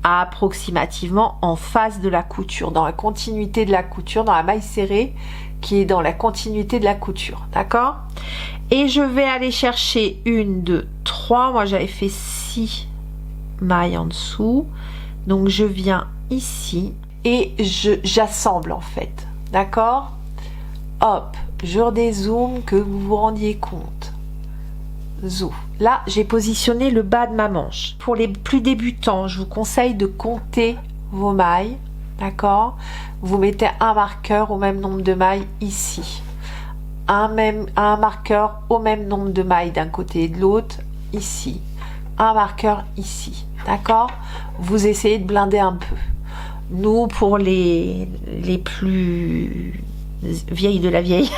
approximativement en face de la couture, dans la continuité de la couture, dans la maille serrée qui est dans la continuité de la couture. D'accord? Et je vais aller chercher 1, 2, 3. Moi, j'avais fait 6 mailles en dessous. Donc, je viens ici et j'assemble en fait. D'accord? Hop, je redézoome que vous vous rendiez compte. Zou. Là, j'ai positionné le bas de ma manche. Pour les plus débutants, je vous conseille de compter vos mailles. D'accord? Vous mettez un marqueur au même nombre de mailles ici. Un marqueur au même nombre de mailles d'un côté et de l'autre ici. Un marqueur ici. D'accord? Vous essayez de blinder un peu. Nous, pour les plus vieilles de la vieille,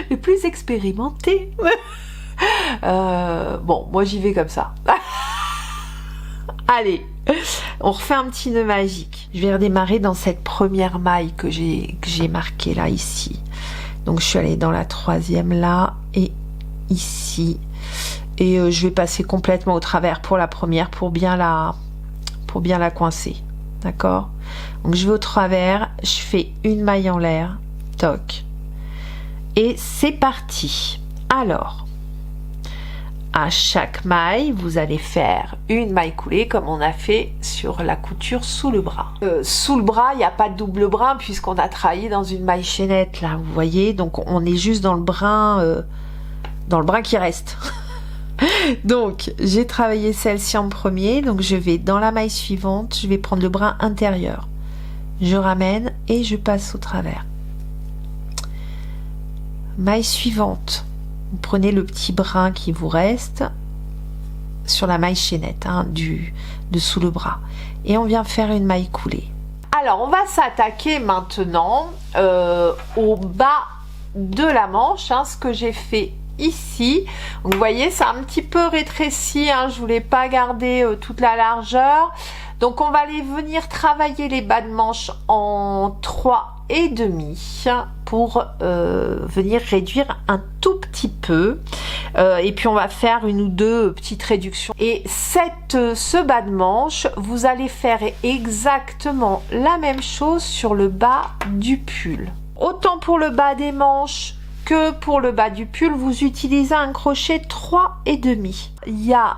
les plus expérimentés. Bon, moi j'y vais comme ça. Allez, on refait un petit nœud magique. Je vais redémarrer dans cette première maille que j'ai marquée là, ici. Donc je suis allée dans la 3e là et ici. Et je vais passer complètement au travers pour la première pour bien la coincer. D'accord? Donc je vais au travers, je fais une maille en l'air, toc. Et c'est parti. Alors, à chaque maille, vous allez faire une maille coulée comme on a fait sur la couture sous le bras. Sous le bras, il n'y a pas de double brin puisqu'on a travaillé dans une maille chaînette là, vous voyez. Donc on est juste dans le brin qui reste. Donc j'ai travaillé celle-ci en premier. Donc je vais dans la maille suivante, je vais prendre le brin intérieur. Je ramène et je passe au travers. Maille suivante, vous prenez le petit brin qui vous reste sur la maille chaînette hein, de sous le bras et on vient faire une maille coulée. Alors on va s'attaquer maintenant au bas de la manche, hein, ce que j'ai fait ici. Donc, vous voyez, c'est un petit peu rétréci, hein, je voulais pas garder toute la largeur. Donc on va aller venir travailler les bas de manche en 3,5 pour venir réduire un tout petit peu. Et puis on va faire une ou deux petites réductions. Et ce bas de manche, vous allez faire exactement la même chose sur le bas du pull. Autant pour le bas des manches que pour le bas du pull, vous utilisez un crochet 3,5. Il y a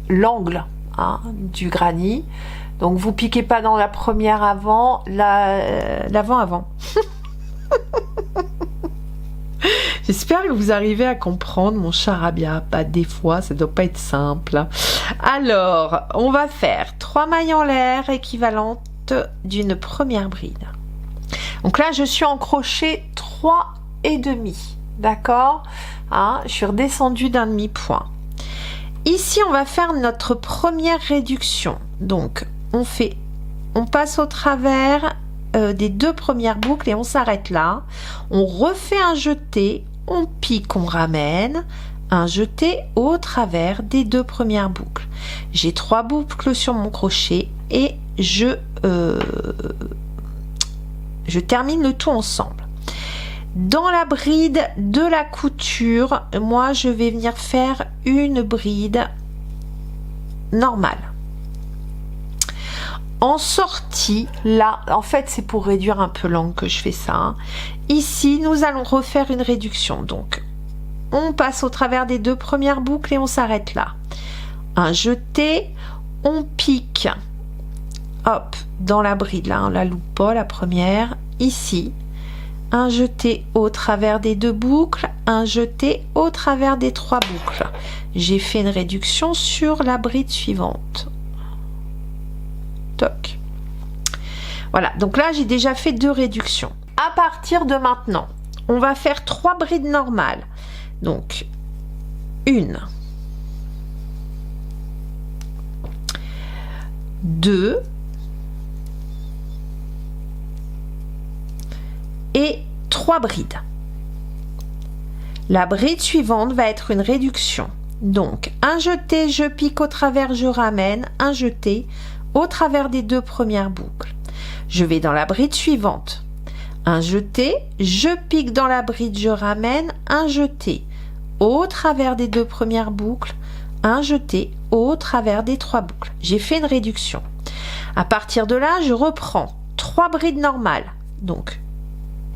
l'angle, hein, du granny, donc vous piquez pas dans la première avant, l'avant. J'espère que vous arrivez à comprendre mon charabia. Pas des fois, ça doit pas être simple. Alors, on va faire 3 mailles en l'air équivalentes d'une première bride. Donc là, je suis en crochet 3,5, d'accord, hein, je suis redescendue d'un demi-point. Ici, on va faire notre première réduction. Donc, on passe au travers des 2 premières boucles et on s'arrête là. On refait un jeté, on pique, on ramène, un jeté au travers des 2 premières boucles. J'ai 3 boucles sur mon crochet et je termine le tout ensemble. Dans la bride de la couture, moi je vais venir faire une bride normale. En sortie, là, en fait c'est pour réduire un peu l'angle que je fais ça, hein. Ici, nous allons refaire une réduction. Donc, on passe au travers des 2 premières boucles et on s'arrête là. Un jeté, on pique, hop, dans la bride, là, on la loupe pas, la première, ici. Un jeté au travers des 2 boucles, un jeté au travers des 3 boucles. J'ai fait une réduction sur la bride suivante. Toc. Voilà, donc là j'ai déjà fait 2 réductions. À partir de maintenant, on va faire 3 brides normales. Donc, 1, 2 et 3 brides. La bride suivante va être une réduction. Donc, un jeté, je pique au travers, je ramène, un jeté au travers des 2 premières boucles. Je vais dans la bride suivante. Un jeté, je pique dans la bride, je ramène, un jeté au travers des 2 premières boucles, un jeté au travers des 3 boucles. J'ai fait une réduction. À partir de là, je reprends 3 brides normales. Donc,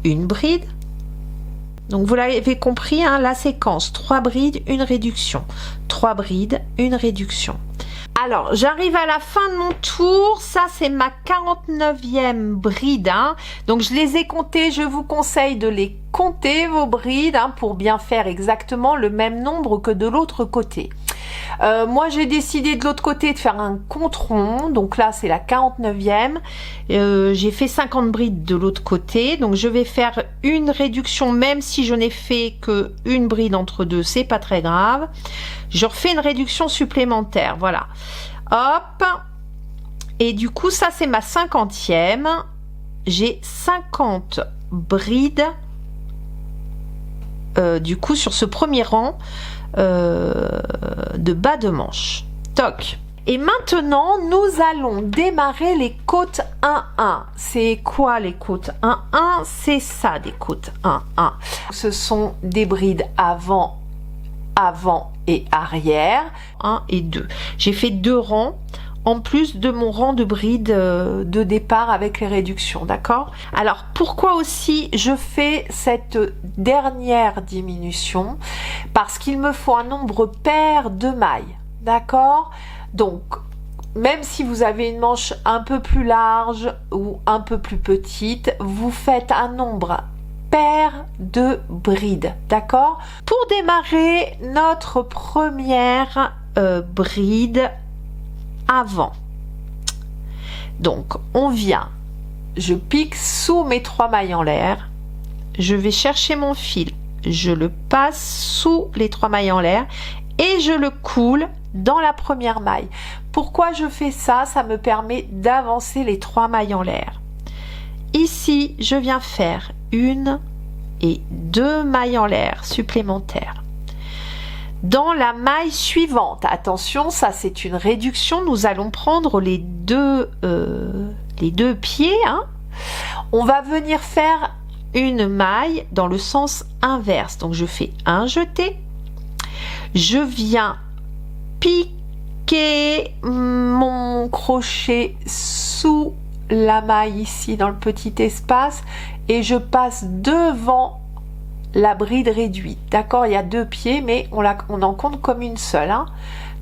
une bride. Donc vous l'avez compris, hein, la séquence 3 brides, une réduction, 3 brides, une réduction. Alors j'arrive à la fin de mon tour, ça c'est ma 49e bride, hein. Donc je les ai comptées, je vous conseille de les compter vos brides, hein, pour bien faire exactement le même nombre que de l'autre côté. Moi j'ai décidé de l'autre côté de faire un compte rond, donc là c'est la 49e, j'ai fait 50 brides de l'autre côté, donc je vais faire une réduction même si je n'ai fait que une bride entre deux, c'est pas très grave, je refais une réduction supplémentaire, voilà, hop, et du coup ça c'est ma 50e, j'ai 50 brides du coup sur ce premier rang de bas de manche. Toc. Et maintenant nous allons démarrer les côtes 1-1. C'est quoi les côtes 1-1? C'est ça, des côtes 1-1. Ce sont des brides avant et arrière, 1 et 2. J'ai fait 2 rangs en plus de mon rang de bride de départ avec les réductions, d'accord? Alors pourquoi aussi je fais cette dernière diminution? Parce qu'il me faut un nombre pair de mailles, d'accord? Donc même si vous avez une manche un peu plus large ou un peu plus petite, vous faites un nombre paire de brides, d'accord? Pour démarrer notre première bride avant. Donc on vient, je pique sous mes 3 mailles en l'air, je vais chercher mon fil, je le passe sous les 3 mailles en l'air et je le coule dans la première maille. Pourquoi je fais ça? Ça me permet d'avancer les 3 mailles en l'air. Ici je viens faire 1, et 2 mailles en l'air supplémentaires. Dans la maille suivante, attention, ça c'est une réduction, nous allons prendre les deux pieds, hein. On va venir faire une maille dans le sens inverse. Donc je fais un jeté, je viens piquer mon crochet sous la maille ici dans le petit espace et je passe devant la bride réduite. D'accord, il y a 2 pieds mais on en compte comme une seule, hein.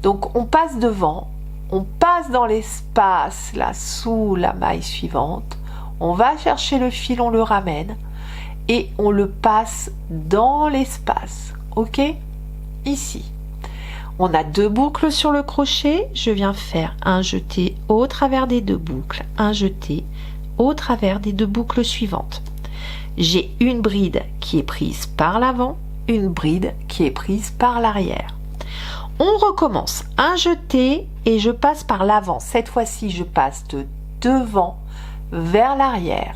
Donc on passe devant, on passe dans l'espace là sous la maille suivante, on va chercher le fil, on le ramène et on le passe dans l'espace. Ok, ici on a 2 boucles sur le crochet, je viens faire un jeté au travers des 2 boucles, un jeté au travers des 2 boucles suivantes. J'ai une bride qui est prise par l'avant, une bride qui est prise par l'arrière. On recommence, un jeté et je passe par l'avant. Cette fois-ci, je passe de devant vers l'arrière.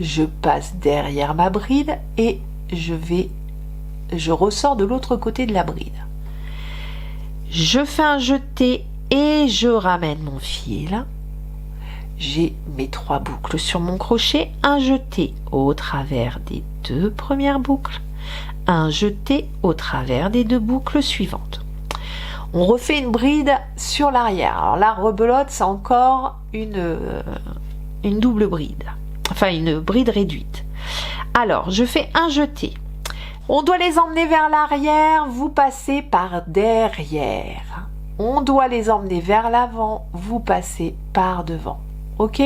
Je passe derrière ma bride et je ressors de l'autre côté de la bride. Je fais un jeté et je ramène mon fil. J'ai mes 3 boucles sur mon crochet, un jeté au travers des 2 premières boucles, un jeté au travers des 2 boucles suivantes. On refait une bride sur l'arrière. Alors la rebelote, c'est encore une double bride, enfin une bride réduite. Alors je fais un jeté. On doit les emmener vers l'arrière, vous passez par derrière. On doit les emmener vers l'avant, vous passez par devant. Ok?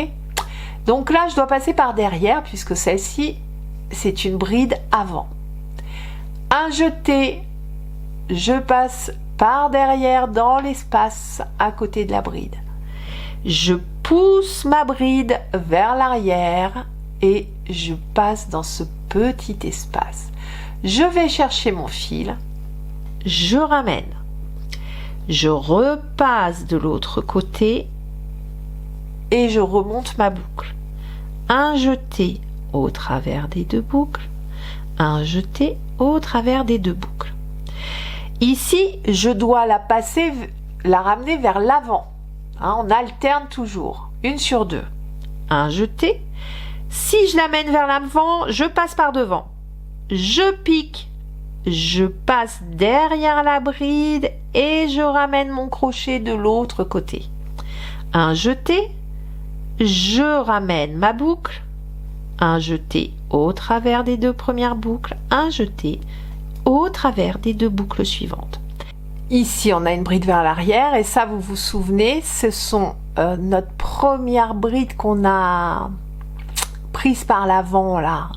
Donc là, je dois passer par derrière puisque celle-ci, c'est une bride avant. Un jeté, je passe par derrière dans l'espace à côté de la bride. Je pousse ma bride vers l'arrière et je passe dans ce petit espace. Je vais chercher mon fil, je ramène, je repasse de l'autre côté et je remonte ma boucle. Un jeté au travers des 2 boucles, un jeté au travers des 2 boucles. Ici, je dois la ramener vers l'avant. Hein, on alterne toujours, 1 sur 2. Un jeté. Si je l'amène vers l'avant, je passe par devant. Je pique, je passe derrière la bride et je ramène mon crochet de l'autre côté. Un jeté, je ramène ma boucle, un jeté au travers des 2 premières boucles, un jeté au travers des 2 boucles suivantes. Ici, on a une bride vers l'arrière et ça, vous vous souvenez, ce sont notre première bride qu'on a prise par l'avant là,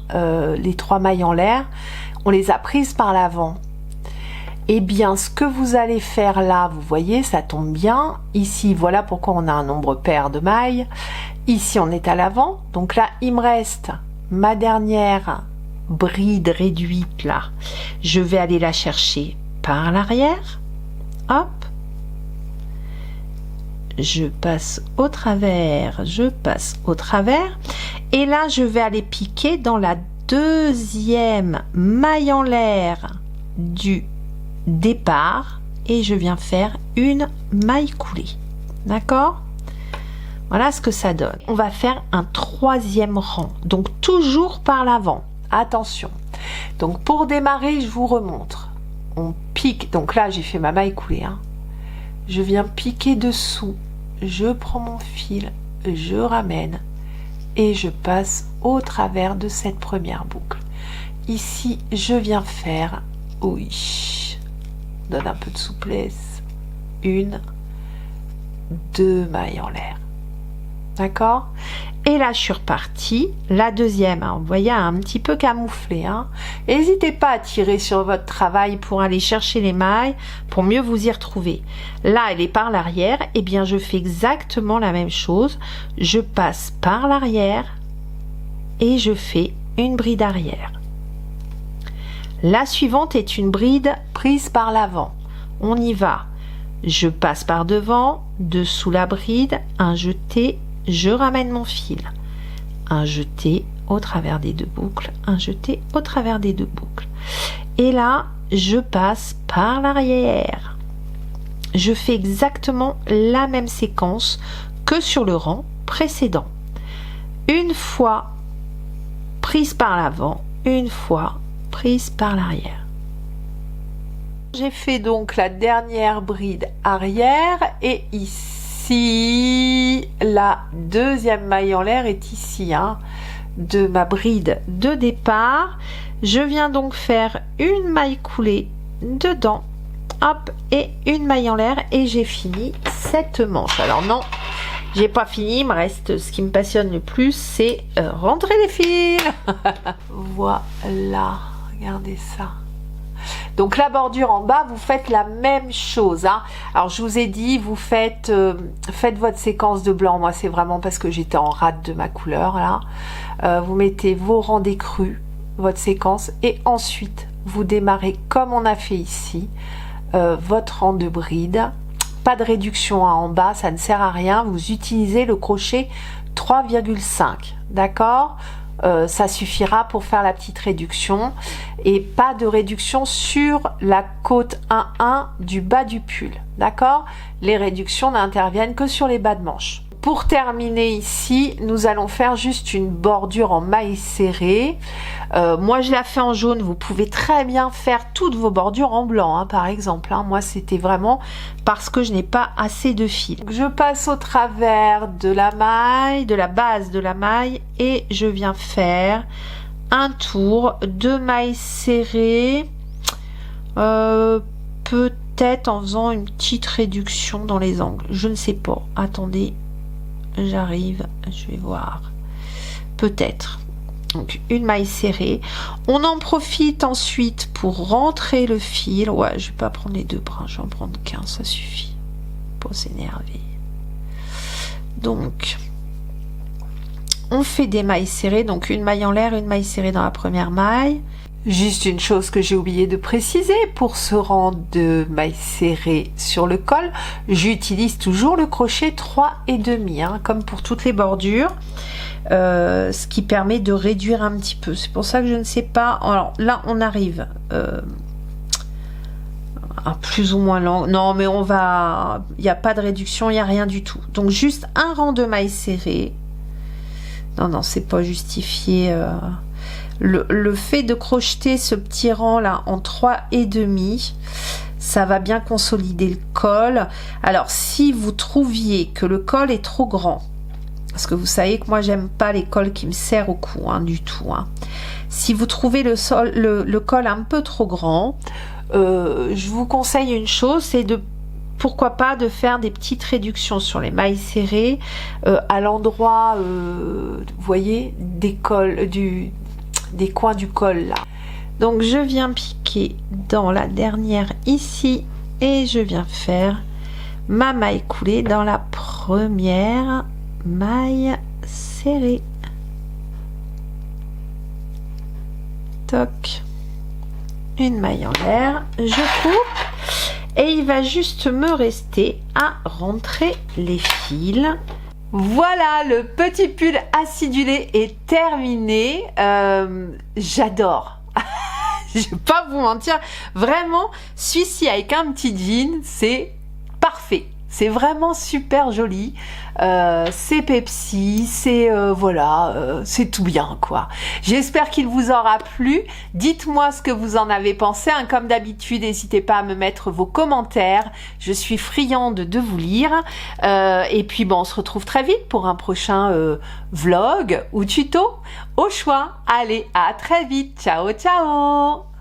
les 3 mailles en l'air, on les a prises par l'avant. Et bien, ce que vous allez faire là, vous voyez, ça tombe bien. Ici, voilà pourquoi on a un nombre pair de mailles. Ici, on est à l'avant. Donc là, il me reste ma dernière bride réduite là. Je vais aller la chercher par l'arrière. Hop. Je passe au travers, je passe au travers. Et là, je vais aller piquer dans la 2e maille en l'air du départ et je viens faire une maille coulée. D'accord? Voilà ce que ça donne. On va faire un 3e rang, donc toujours par l'avant. Attention. Donc pour démarrer, je vous remontre. On pique, donc là j'ai fait ma maille coulée. Hein. Je viens piquer dessous, je prends mon fil, je ramène et je passe au travers de cette première boucle. Ici, je viens faire, oui, donne un peu de souplesse, 1, 2 mailles en l'air. D'accord? Et là, je suis repartie. La 2e, hein, vous voyez, un petit peu camouflé. Hein. N'hésitez pas à tirer sur votre travail pour aller chercher les mailles, pour mieux vous y retrouver. Là, elle est par l'arrière. Eh bien, je fais exactement la même chose. Je passe par l'arrière et je fais une bride arrière. La suivante est une bride prise par l'avant. On y va. Je passe par devant, dessous la bride, un jeté, je ramène mon fil. un jeté au travers des 2 boucles, un jeté au travers des 2 boucles. Et là, je passe par l'arrière. Je fais exactement la même séquence que sur le rang précédent. Une fois prise par l'avant, une fois prise par l'arrière. J'ai fait donc la dernière bride arrière et ici, la deuxième maille en l'air est ici, hein, de ma bride de départ. Je viens donc faire une maille coulée dedans, hop, et une maille en l'air et j'ai fini cette manche. Alors non, j'ai pas fini, il me reste ce qui me passionne le plus, c'est rentrer les fils. Voilà, regardez ça. Donc la bordure en bas, vous faites la même chose, hein. Alors je vous ai dit, vous faites votre séquence de blanc. Moi c'est vraiment parce que j'étais en rate de ma couleur là. Vous mettez vos rangs d'écrus, votre séquence, et ensuite vous démarrez comme on a fait ici, votre rang de bride. Pas de réduction en bas, ça ne sert à rien. Vous utilisez le crochet 3,5, d'accord? Ça suffira pour faire la petite réduction et pas de réduction sur la côte 1,1 du bas du pull, d'accord? Les réductions n'interviennent que sur les bas de manche. Pour terminer ici, nous allons faire juste une bordure en maille serrée. Moi je la fais en jaune, vous pouvez très bien faire toutes vos bordures en blanc, hein, par exemple, hein. Moi c'était vraiment parce que je n'ai pas assez de fil. Je passe au travers de la maille, de la base de la maille, et je viens faire un tour de maille serrée, peut-être en faisant une petite réduction dans les angles, je ne sais pas, attendez, j'arrive, je vais voir, peut-être. Donc une maille serrée, on en profite ensuite pour rentrer le fil. Ouais, je vais pas prendre les 2 brins, je vais en prendre qu'un, ça suffit, pour s'énerver. Donc on fait des mailles serrées, donc une maille en l'air, une maille serrée dans la première maille. Juste une chose que j'ai oublié de préciser, pour ce rang de mailles serrées sur le col, j'utilise toujours le crochet 3,5, hein, comme pour toutes les bordures, ce qui permet de réduire un petit peu. C'est pour ça que je ne sais pas. Alors là on arrive à plus ou moins long. Non mais on va, il n'y a pas de réduction, il n'y a rien du tout. Donc juste un rang de mailles serrées. Non, c'est pas justifié. Le fait de crocheter ce petit rang là en 3,5, ça va bien consolider le col. Alors si vous trouviez que le col est trop grand, parce que vous savez que moi j'aime pas les cols qui me serrent au cou, hein, du tout, hein. Si vous trouvez le col un peu trop grand, je vous conseille une chose, c'est de, pourquoi pas, de faire des petites réductions sur les mailles serrées à l'endroit, vous voyez, des coins du col là. Donc je viens piquer dans la dernière ici et je viens faire ma maille coulée dans la première maille serrée. Toc, une maille en l'air, je coupe et il va juste me rester à rentrer les fils. Voilà, le petit pull acidulé est terminé. J'adore. Je vais pas vous mentir, vraiment, celui-ci avec un petit jean, c'est parfait. C'est vraiment super joli. C'est Pepsi, c'est voilà, c'est tout bien quoi. J'espère qu'il vous aura plu. Dites-moi ce que vous en avez pensé, hein. Comme d'habitude, n'hésitez pas à me mettre vos commentaires. Je suis friande de vous lire. Et puis bon, on se retrouve très vite pour un prochain vlog ou tuto au choix. Allez, à très vite. Ciao, ciao.